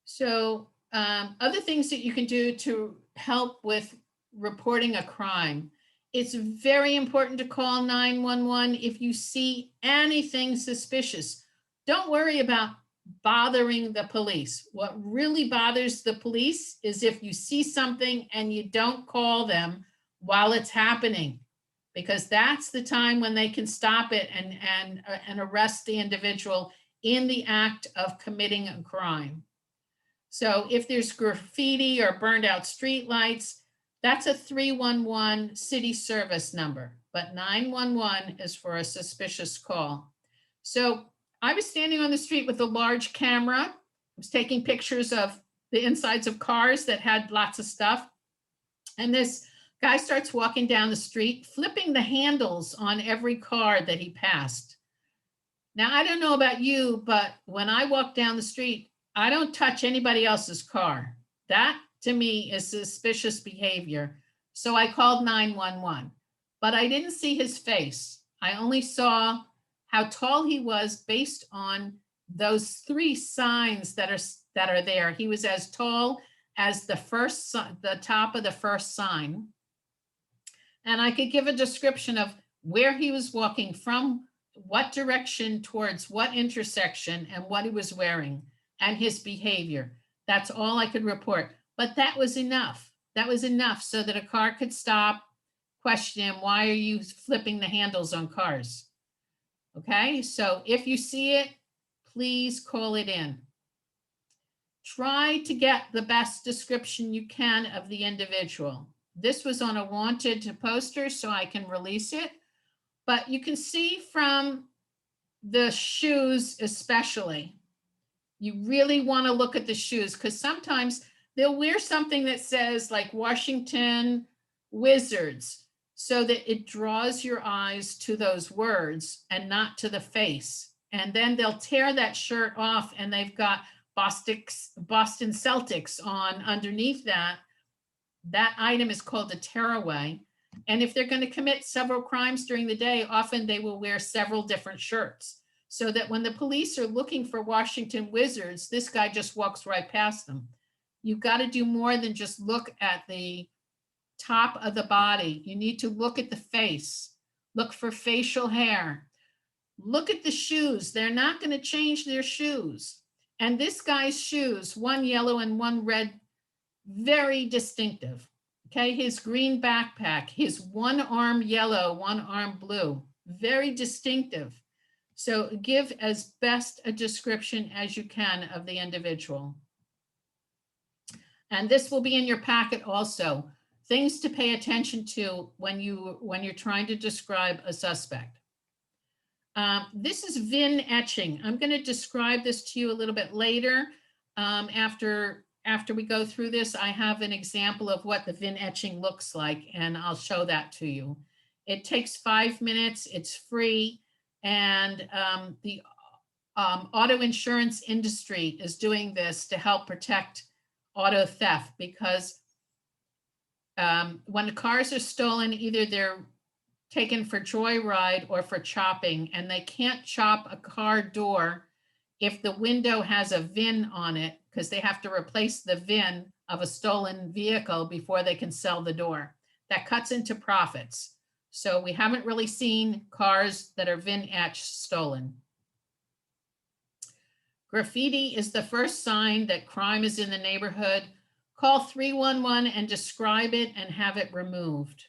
So other things that you can do to help with reporting a crime. It's very important to call 911 if you see anything suspicious. Don't worry about bothering the police. What really bothers the police is if you see something and you don't call them while it's happening, because that's the time when they can stop it and arrest the individual in the act of committing a crime. So if there's graffiti or burned out streetlights, that's a 311 city service number, but 911 is for a suspicious call. So I was standing on the street with a large camera. I was taking pictures of the insides of cars that had lots of stuff. And this guy starts walking down the street, flipping the handles on every car that he passed. Now, I don't know about you, but when I walk down the street, I don't touch anybody else's car. That to me is suspicious behavior. So I called 911, but I didn't see his face. I only saw how tall he was based on those 3 signs that are there. He was as tall as the top of the first sign. And I could give a description of where he was walking from, what direction towards what intersection, and what he was wearing and his behavior. That's all I could report. But that was enough. That was enough so that a car could stop, question him, why are you flipping the handles on cars? Okay, so if you see it, please call it in. Try to get the best description you can of the individual. This was on a wanted poster, so I can release it. But you can see from the shoes especially, you really want to look at the shoes because sometimes they'll wear something that says like Washington Wizards so that it draws your eyes to those words and not to the face. And then they'll tear that shirt off and they've got Boston Celtics on underneath that. That item is called the tearaway. And if they're going to commit several crimes during the day, often they will wear several different shirts. So that when the police are looking for Washington Wizards, this guy just walks right past them. You've got to do more than just look at the top of the body. You need to look at the face, look for facial hair, look at the shoes. They're not going to change their shoes. And this guy's shoes, one yellow and one red, very distinctive. Okay, his green backpack, his one arm yellow, one arm blue, very distinctive. So give as best a description as you can of the individual. And this will be in your packet also. Things to pay attention to when you're trying to describe a suspect. This is VIN etching. I'm going to describe this to you a little bit later. After we go through this, I have an example of what the VIN etching looks like, and I'll show that to you. It takes 5 minutes. It's free. And the auto insurance industry is doing this to help protect auto theft because when the cars are stolen, either they're taken for joyride or for chopping, and they can't chop a car door if the window has a VIN on it because they have to replace the VIN of a stolen vehicle before they can sell the door. That cuts into profits. So we haven't really seen cars that are VIN etched stolen. Graffiti is the first sign that crime is in the neighborhood. Call 311 and describe it and have it removed.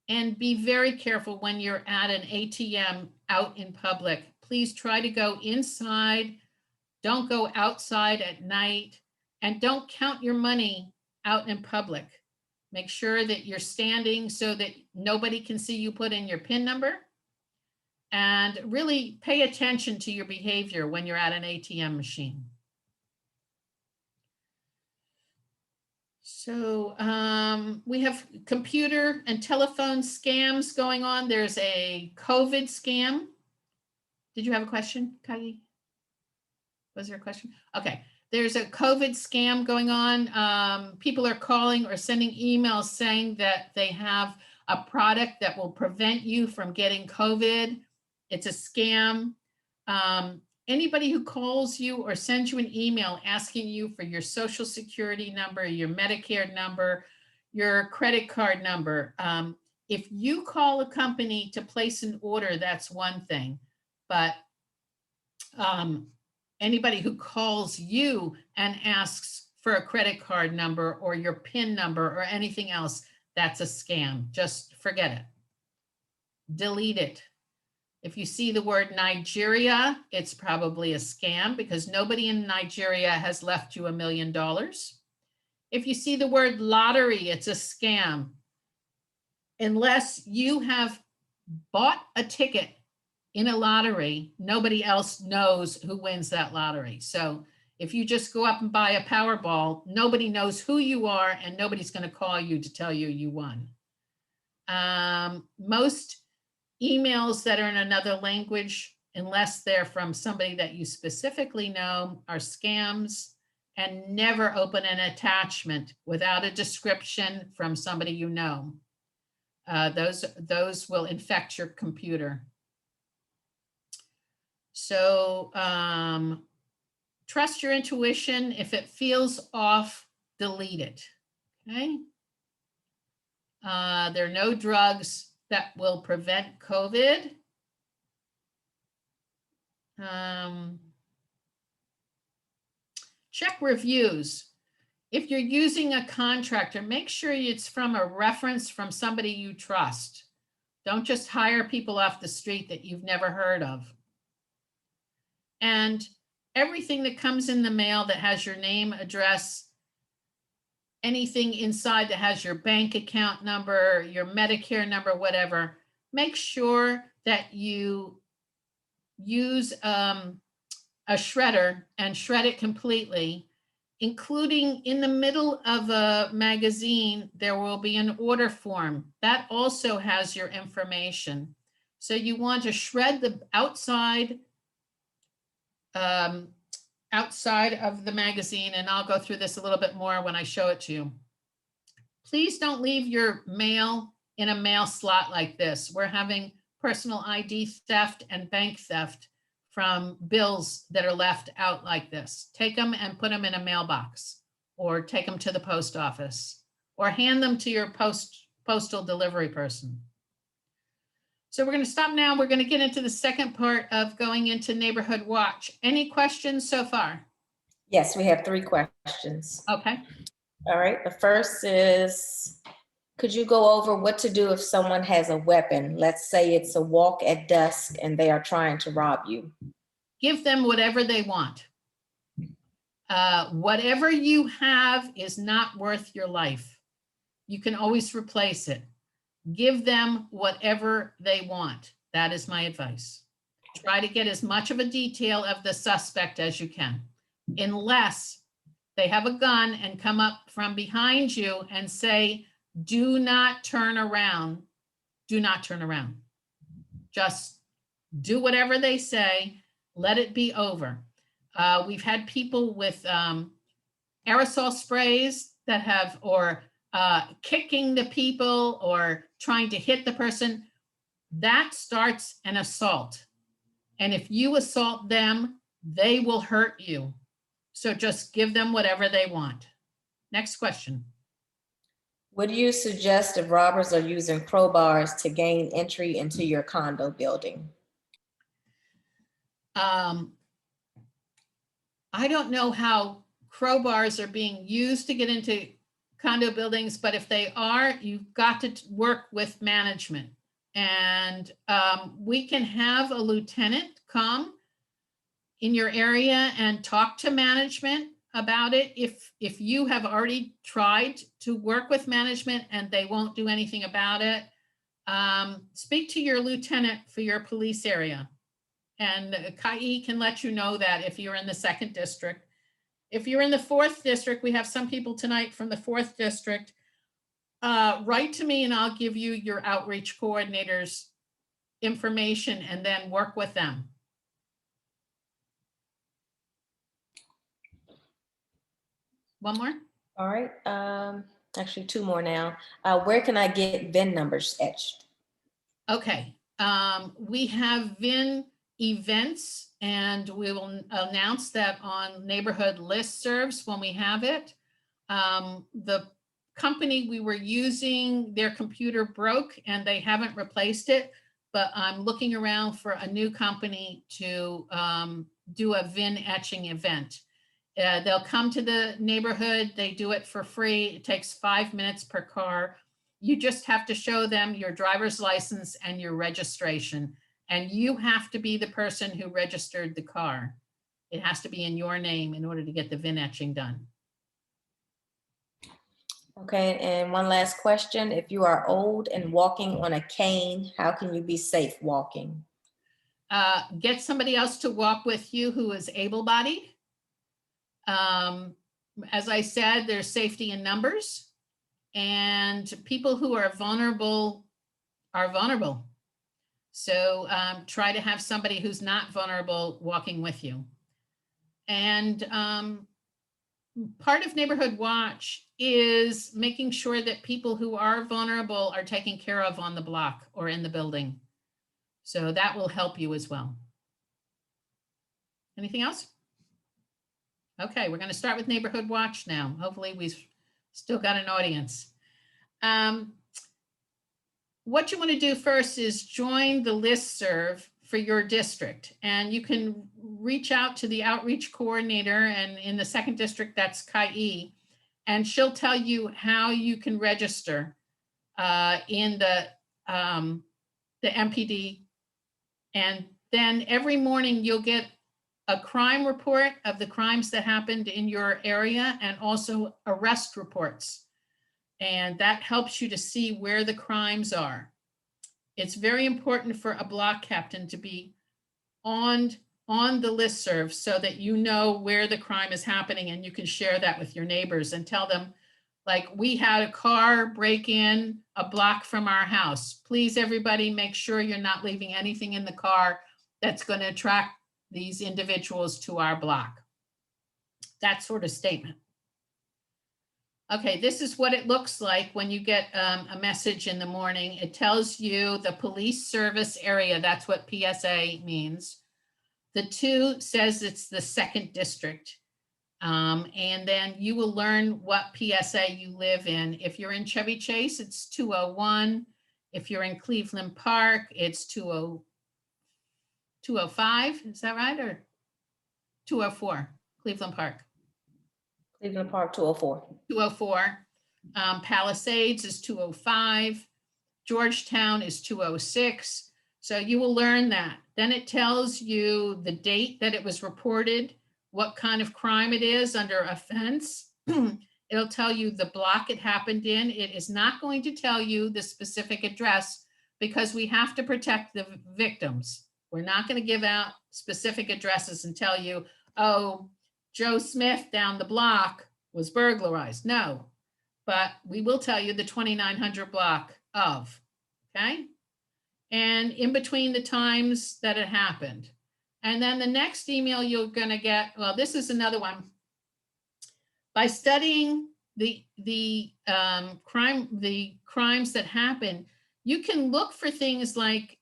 And be very careful when you're at an ATM out in public. please try to go inside. Don't go outside at night, and don't count your money out in public. Make sure that you're standing so that nobody can see you put in your PIN number. And really pay attention to your behavior when you're at an ATM machine. So we have computer and telephone scams going on. There's a COVID scam. Did you have a question, Kagi? Was there a question? Okay. There's a COVID scam going on. People are calling or sending emails saying that they have a product that will prevent you from getting COVID. It's a scam. Anybody who calls you or sends you an email asking you for your social security number, your Medicare number, your credit card number, if you call a company to place an order, that's one thing. But anybody who calls you and asks for a credit card number or your PIN number or anything else, that's a scam. Just forget it. Delete it. If you see the word Nigeria, it's probably a scam because nobody in Nigeria has left you $1 million. If you see the word lottery, it's a scam. Unless you have bought a ticket in a lottery, nobody else knows who wins that lottery. So if you just go up and buy a Powerball, nobody knows who you are and nobody's going to call you to tell you you won. Most emails that are in another language, unless they're from somebody that you specifically know, are scams. And never open an attachment without a description from somebody you know. Those will infect your computer. So trust your intuition. If it feels off, delete it. Okay. There are no drugs that will prevent COVID. Check reviews. If you're using a contractor, make sure it's from a reference from somebody you trust. Don't just hire people off the street that you've never heard of. And everything that comes in the mail that has your name, address, anything inside that has your bank account number, your Medicare number, whatever, make sure that you use a shredder and shred it completely, including in the middle of a magazine, there will be an order form that also has your information. So you want to shred the outside of the magazine, and I'll go through this a little bit more when I show it to you. Please don't leave your mail in a mail slot like this. We're having personal ID theft and bank theft from bills that are left out like this. Take them and put them in a mailbox, or take them to the post office, or hand them to your postal delivery person. So we're going to stop now. We're going to get into the second part of going into Neighborhood Watch. Any questions so far?
Yes, we have 3 questions.
Okay.
All right, the first is, could you go over what to do if someone has a weapon? Let's say it's a walk at dusk and they are trying to rob you.
Give them whatever they want. Whatever you have is not worth your life. You can always replace it. Give them whatever they want. That is my advice. Try to get as much of a detail of the suspect as you can, unless they have a gun and come up from behind you and say, do not turn around. Do not turn around. Just do whatever they say. Let it be over. We've had people with aerosol sprays that have, or kicking the people or trying to hit the person. That starts an assault. And if you assault them, they will hurt you. So just give them whatever they want. Next question.
What do you suggest if robbers are using crowbars to gain entry into your condo building?
I don't know how crowbars are being used to get into condo buildings, but if they are, you've got to work with management. And we can have a lieutenant come in your area and talk to management about it. If you have already tried to work with management and they won't do anything about it, speak to your lieutenant for your police area. And Kai can let you know that if you're in the 2nd district. If you're in the 4th district, we have some people tonight from the 4th district. Write to me and I'll give you your outreach coordinator's information and then work with them. One more?
All right, actually 2 more now. Where can I get VIN numbers etched?
Okay, we have VIN events and we will announce that on neighborhood listservs when we have it. The company we were using, their computer broke and they haven't replaced it, but I'm looking around for a new company to do a VIN etching event. They'll come to the neighborhood, they do it for free. It takes 5 minutes per car. You just have to show them your driver's license and your registration. And you have to be the person who registered the car. It has to be in your name in order to get the VIN etching done.
Okay, and one last question. If you are old and walking on a cane, how can you be safe walking?
Get somebody else to walk with you who is able-bodied. As I said, there's safety in numbers, and people who are vulnerable are vulnerable. So try to have somebody who's not vulnerable walking with you. And part of Neighborhood Watch is making sure that people who are vulnerable are taken care of on the block or in the building. So that will help you as well. Anything else? Okay, we're going to start with Neighborhood Watch now. Hopefully we've still got an audience. What you want to do first is join the listserv for your district. And you can reach out to the outreach coordinator, and in the 2nd district, that's Kai, and she'll tell you how you can register in the MPD. And then every morning you'll get a crime report of the crimes that happened in your area and also arrest reports. And that helps you to see where the crimes are. It's very important for a block captain to be on the listserv so that you know where the crime is happening and you can share that with your neighbors and tell them, like, we had a car break in a block from our house. Please, everybody, make sure you're not leaving anything in the car that's going to attract these individuals to our block. That sort of statement. Okay, this is what it looks like when you get a message in the morning. It tells you the police service area. That's what PSA means. The 2 says it's the 2nd district. And then you will learn what PSA you live in. If you're in Chevy Chase, it's 201. If you're in Cleveland Park, it's 205. Is that right? Or 204, Cleveland Park.
Cleveland Park, 204.
204. Palisades is 205. Georgetown is 206. So you will learn that. Then it tells you the date that it was reported, what kind of crime it is under offense. It'll tell you the block it happened in. It is not going to tell you the specific address because we have to protect the victims. We're not going to give out specific addresses and tell you, oh, Joe Smith down the block was burglarized. No, but we will tell you the 2900 block of, okay? And in between the times that it happened. And then the next email you're going to get, well, this is another one. By studying the crimes that happen, you can look for things like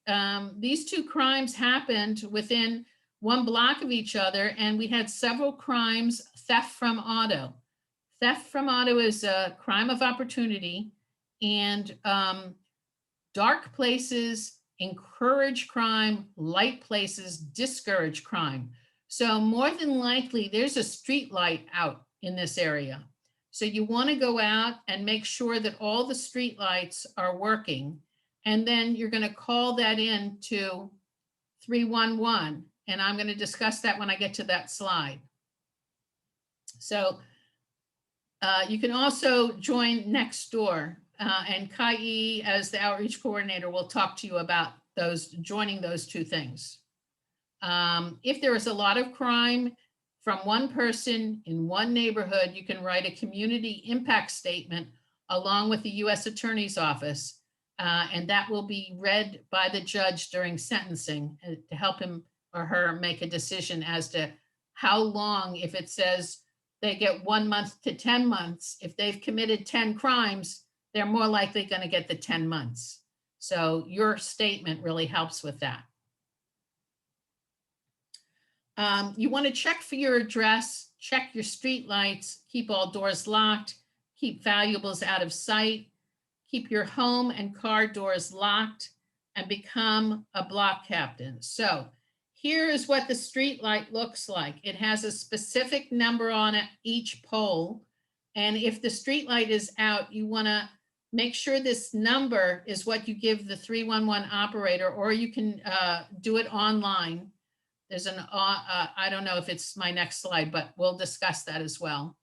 these 2 crimes happened within 1 block of each other, and we had several crimes. Theft from auto. Theft from auto is a crime of opportunity, and dark places encourage crime, light places discourage crime. So more than likely, there's a street light out in this area. So you want to go out and make sure that all the street lights are working. And then you're going to call that in to 311. And I'm going to discuss that when I get to that slide. So you can also join Nextdoor, and Kai, as the outreach coordinator, will talk to you about joining those two things. If there is a lot of crime from one person in one neighborhood, you can write a community impact statement along with the U.S. Attorney's Office, and that will be read by the judge during sentencing to help him or her make a decision as to how long. If it says they get 1 month to 10 months, if they've committed 10 crimes, they're more likely going to get the 10 months. So your statement really helps with that. You want to check for your address, check your street lights, keep all doors locked, keep valuables out of sight, keep your home and car doors locked, and become a block captain. So here is what the street light looks like. It has a specific number on it, each pole. And if the street light is out, you want to make sure this number is what you give the 311 operator, or you can do it online. There's I don't know if it's my next slide, but we'll discuss that as well.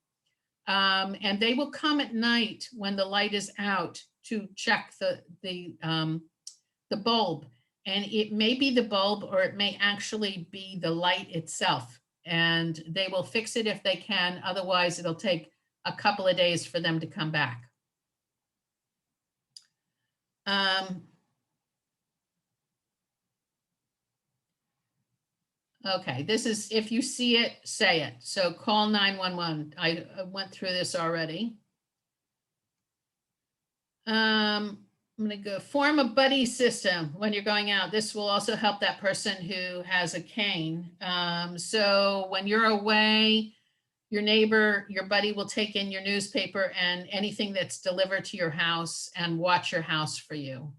And they will come at night when the light is out to check the bulb. And it may be the bulb, or it may actually be the light itself. And they will fix it if they can. Otherwise, it'll take a couple of days for them to come back. Okay, this is, if you see it, say it. So call 911. I went through this already. I'm going to go form a buddy system when you're going out. This will also help that person who has a cane. So when you're away, your neighbor, your buddy will take in your newspaper and anything that's delivered to your house and watch your house for you.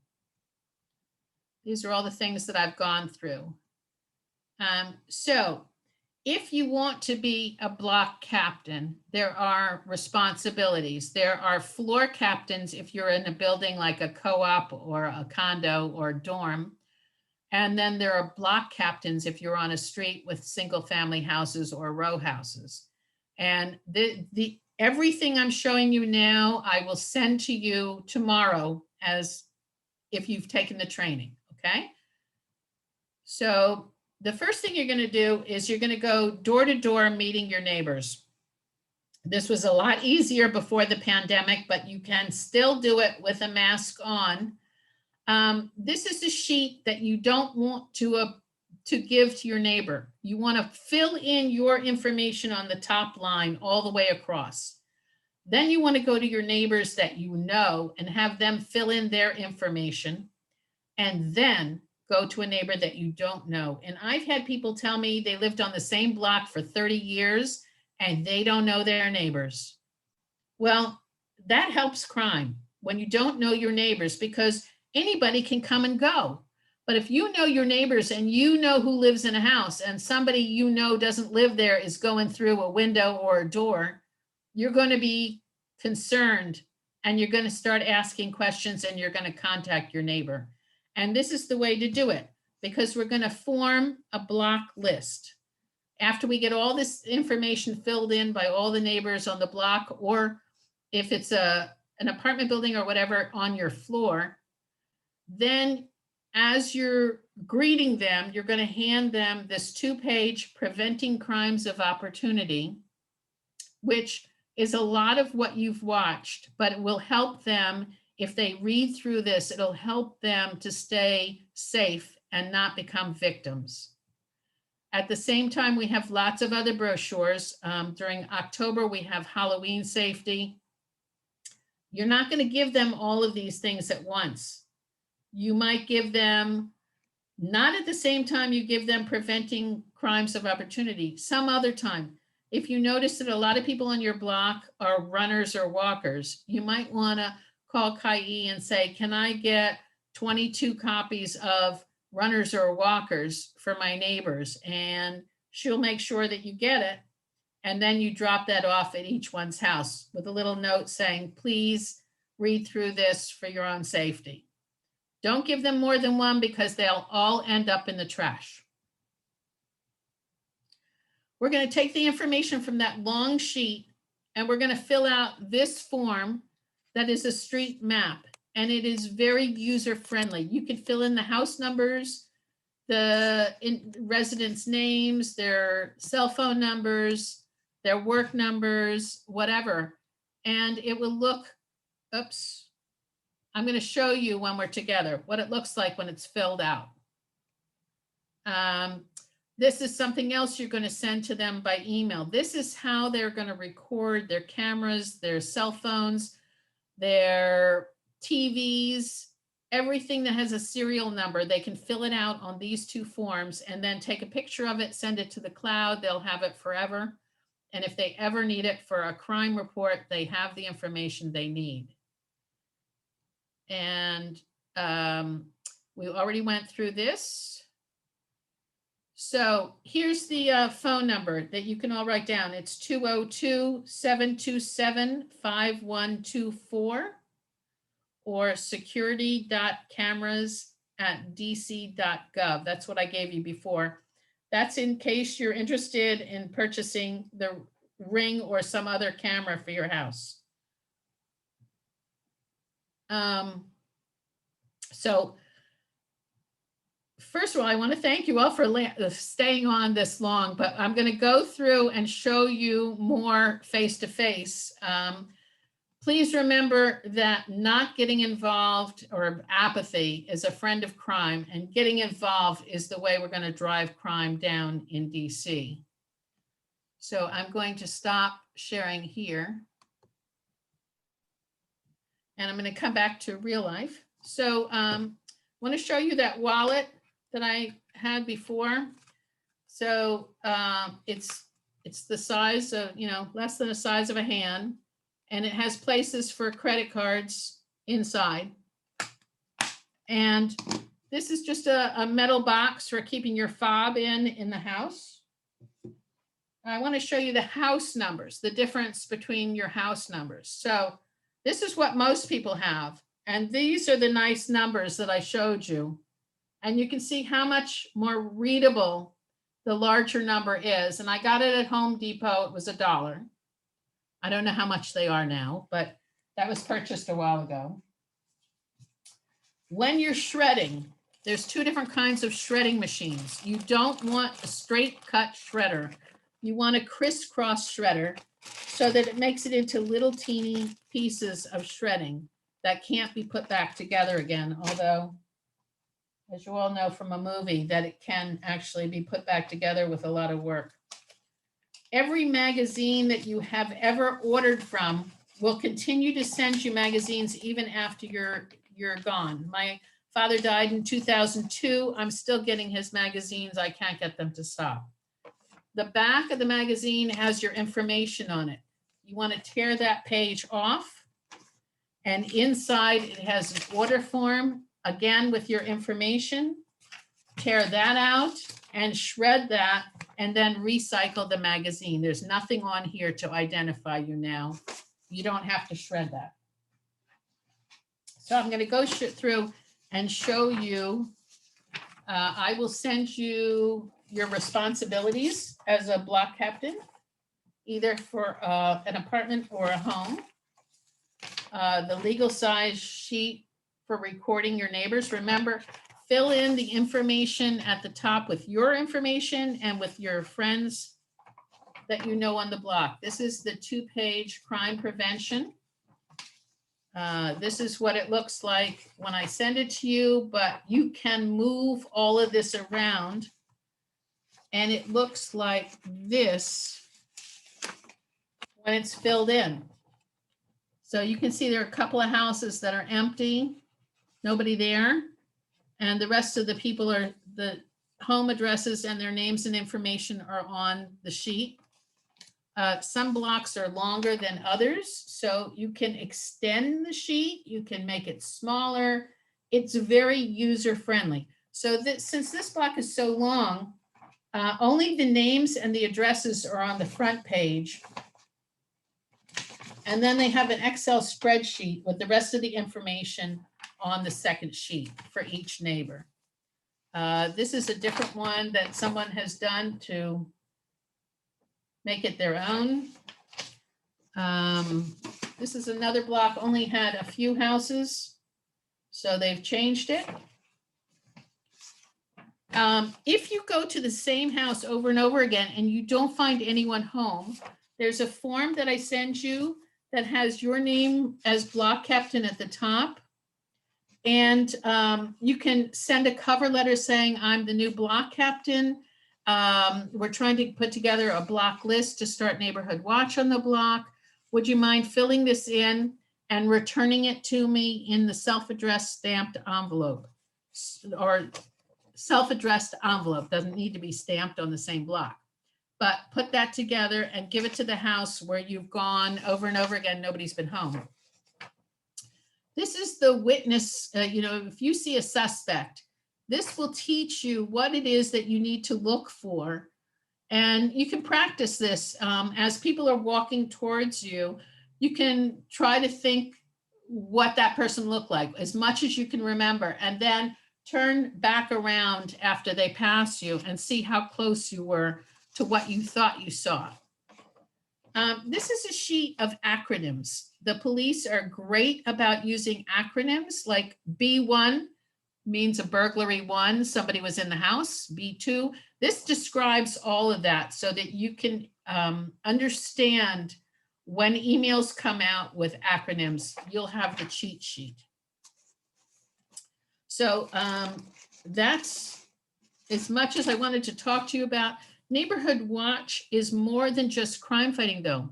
These are all the things that I've gone through. So if you want to be a block captain, there are responsibilities. There are floor captains if you're in a building like a co-op or a condo or dorm. And then there are block captains if you're on a street with single family houses or row houses. And everything I'm showing you now, I will send to you tomorrow as if you've taken the training, okay? So the first thing you're going to do is you're going to go door to door meeting your neighbors. This was a lot easier before the pandemic, but you can still do it with a mask on. This is a sheet that you don't want to give to your neighbor. You want to fill in your information on the top line all the way across. Then you want to go to your neighbors that you know and have them fill in their information, and then go to a neighbor that you don't know. And I've had people tell me they lived on the same block for 30 years and they don't know their neighbors. Well, that helps crime when you don't know your neighbors, because anybody can come and go. But if you know your neighbors and you know who lives in a house and somebody you know doesn't live there is going through a window or a door, you're going to be concerned and you're going to start asking questions and you're going to contact your neighbor. And this is the way to do it, because we're going to form a block list. After we get all this information filled in by all the neighbors on the block, or if it's an apartment building or whatever on your floor, then as you're greeting them, you're going to hand them this 2-page Preventing Crimes of Opportunity, which is a lot of what you've watched, but it will help them. If they read through this, it'll help them to stay safe and not become victims. At the same time, we have lots of other brochures. During October, we have Halloween safety. You're not going to give them all of these things at once. You might give them, not at the same time you give them Preventing Crimes of Opportunity, some other time. If you notice that a lot of people on your block are runners or walkers, you might want to call Kai and say, can I get 22 copies of Runners or Walkers for my neighbors? And she'll make sure that you get it. And then you drop that off at each one's house with a little note saying, please read through this for your own safety. Don't give them more than one because they'll all end up in the trash. We're going to take the information from that long sheet and we're going to fill out this form that is a street map. And it is very user friendly. You can fill in the house numbers, the residents' names, their cell phone numbers, their work numbers, whatever. And it will look, oops, I'm going to show you when we're together what it looks like when it's filled out. This is something else you're going to send to them by email. This is how they're going to record their cameras, their cell phones, their TVs, everything that has a serial number. They can fill it out on these two forms and then take a picture of it, send it to the cloud. They'll have it forever. And if they ever need it for a crime report, they have the information they need. And we already went through this. So here's the phone number that you can all write down. It's 202-727-5124 or security.cameras@dc.gov. That's what I gave you before. That's in case you're interested in purchasing the Ring or some other camera for your house. So first of all, I want to thank you all for staying on this long, but I'm going to go through and show you more face-to-face. Please remember that not getting involved or apathy is a friend of crime, and getting involved is the way we're going to drive crime down in DC. So I'm going to stop sharing here. And I'm going to come back to real life. So I want to show you that wallet that I had before. So it's the size of, less than the size of a hand. And it has places for credit cards inside. And this is just a metal box for keeping your fob in the house. I want to show you the house numbers, the difference between your house numbers. So this is what most people have. And these are the nice numbers that I showed you. And you can see how much more readable the larger number is. And I got it at Home Depot. It was $1. I don't know how much they are now, but that was purchased a while ago. When you're shredding, there's two different kinds of shredding machines. You don't want a straight cut shredder. You want a crisscross shredder so that it makes it into little teeny pieces of shredding that can't be put back together again. Although, as you all know from a movie, that it can actually be put back together with a lot of work. Every magazine that you have ever ordered from will continue to send you magazines even after you're gone. My father died in 2002. I'm still getting his magazines. I can't get them to stop. The back of the magazine has your information on it. You want to tear that page off, and inside it has an order form, again with your information. Tear that out and shred that, and then recycle the magazine. There's nothing on here to identify you now. You don't have to shred that. So I'm going to go through and show you. I will send you your responsibilities as a block captain, either for an apartment or a home. The legal size sheet for recording your neighbors. Remember, fill in the information at the top with your information and with your friends that you know on the block. This is the 2-page crime prevention. This is what it looks like when I send it to you, but you can move all of this around and it looks like this when it's filled in. So you can see there are a couple of houses that are empty, nobody there. And the rest of the people are, the home addresses and their names and information are on the sheet. Some blocks are longer than others, so you can extend the sheet, you can make it smaller. It's very user-friendly. So since this block is so long, only the names and the addresses are on the front page. And then they have an Excel spreadsheet with the rest of the information on the second sheet for each neighbor. This is a different one that someone has done to make it their own. This is another block, only had a few houses, so they've changed it. If you go to the same house over and over again and you don't find anyone home, there's a form that I send you that has your name as block captain at the top. And you can send a cover letter saying, I'm the new block captain. We're trying to put together a block list to start neighborhood watch on the block. Would you mind filling this in and returning it to me in the self-addressed stamped envelope? Or self-addressed envelope, doesn't need to be stamped on the same block. But put that together and give it to the house where you've gone over and over again, nobody's been home. This is the witness, if you see a suspect, this will teach you what it is that you need to look for. And you can practice this as people are walking towards you. You can try to think what that person looked like as much as you can remember, and then turn back around after they pass you and see how close you were to what you thought you saw. This is a sheet of acronyms. The police are great about using acronyms, like B1 means a burglary 1, somebody was in the house. B2, this describes all of that so that you can understand when emails come out with acronyms, you'll have the cheat sheet. So that's as much as I wanted to talk to you about. Neighborhood watch is more than just crime fighting, though.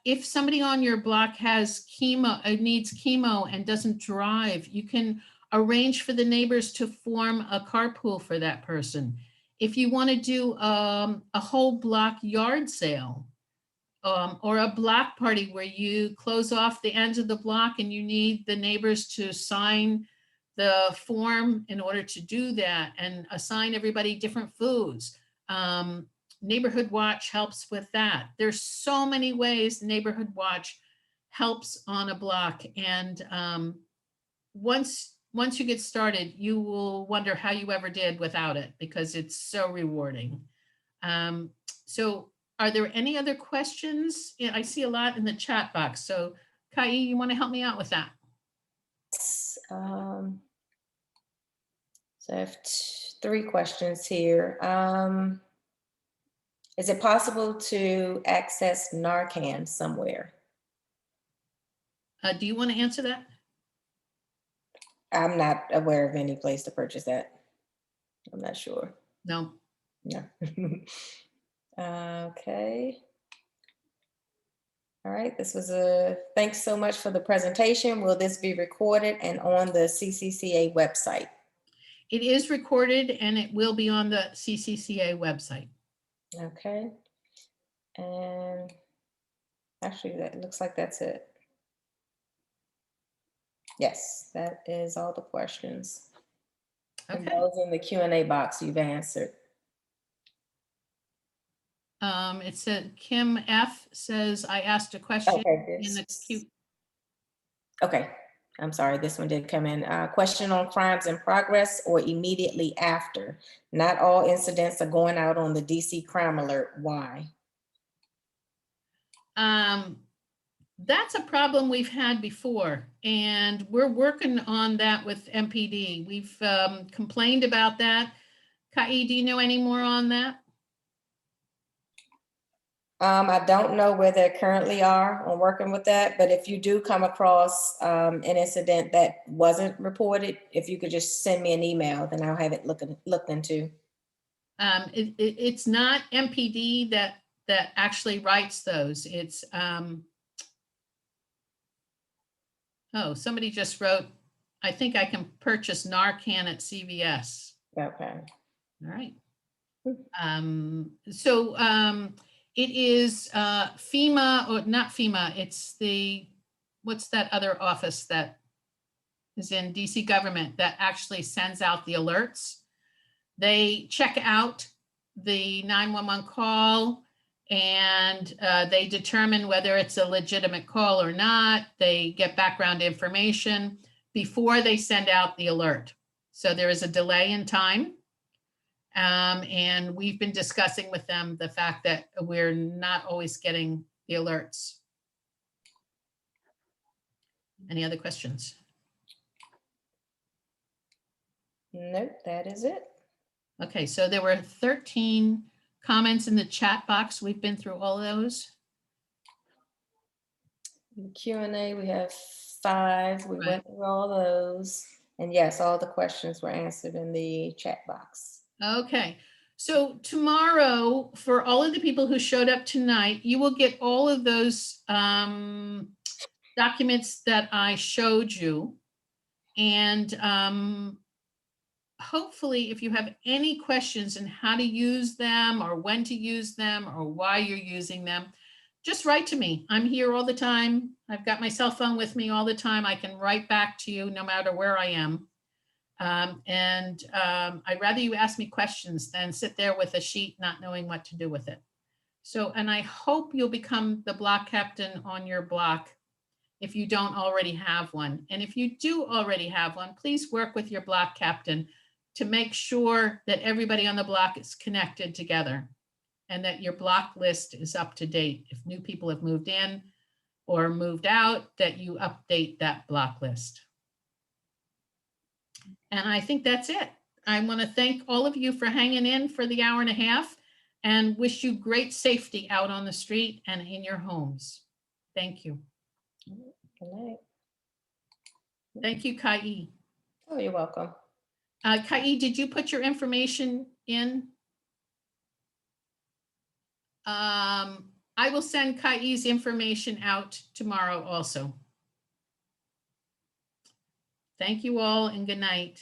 If somebody on your block has needs chemo and doesn't drive, you can arrange for the neighbors to form a carpool for that person. If you want to do a whole block yard sale or a block party where you close off the ends of the block and you need the neighbors to sign the form in order to do that and assign everybody different foods. Neighborhood watch helps with that. There's so many ways neighborhood watch helps on a block. And once you get started, you will wonder how you ever did without it because it's so rewarding. So are there any other questions? I see a lot in the chat box. So Kai, you want to help me out with that?
So I have 3 questions here. Is it possible to access Narcan somewhere?
Do you want to answer that?
I'm not aware of any place to purchase that. I'm not sure.
No.
No. Okay. All right, thanks so much for the presentation. Will this be recorded and on the CCCA website?
It is recorded and it will be on the CCCA website.
Okay. And actually, that looks like that's it. Yes, that is all the questions.
Okay.
And those in the Q&A box you've answered.
It said Kim F says, I asked a question in the Q.
Okay, I'm sorry, this one did come in. Question on crimes in progress or immediately after. Not all incidents are going out on the DC crime alert. Why?
That's a problem we've had before, and we're working on that with MPD. We've complained about that. Kai, do you know any more on that?
I don't know where they currently are on working with that, but if you do come across an incident that wasn't reported, if you could just send me an email, then I'll have it looked into.
It's not MPD that actually writes those. It's oh, somebody just wrote, I think I can purchase Narcan at CVS.
Okay.
All right. It is FEMA, or not FEMA, it's what's that other office that is in DC government that actually sends out the alerts? They check out the 911 call and they determine whether it's a legitimate call or not. They get background information. before they send out the alert. So there is a delay in time. And we've been discussing with them the fact that we're not always getting the alerts. Any other questions?
Nope, that is it.
Okay, so there were 13 comments in the chat box. We've been through all of those.
In Q&A, we have 5. We
Right.
went through all those. And yes, all the questions were answered in the chat box.
Okay, so tomorrow, for all of the people who showed up tonight, you will get all of those documents that I showed you. And hopefully, if you have any questions on how to use them or when to use them or why you're using them, just write to me. I'm here all the time. I've got my cell phone with me all the time. I can write back to you no matter where I am. I'd rather you ask me questions than sit there with a sheet not knowing what to do with it. So, and I hope you'll become the block captain on your block if you don't already have one. And if you do already have one, please work with your block captain to make sure that everybody on the block is connected together and that your block list is up to date. If new people have moved in or moved out, that you update that block list. And I think that's it. I want to thank all of you for hanging in for the hour and a half and wish you great safety out on the street and in your homes. Thank you.
Good night.
Thank you, Kai.
Oh, you're welcome.
Kai, did you put your information in? I will send Kai's information out tomorrow also. Thank you all and good night.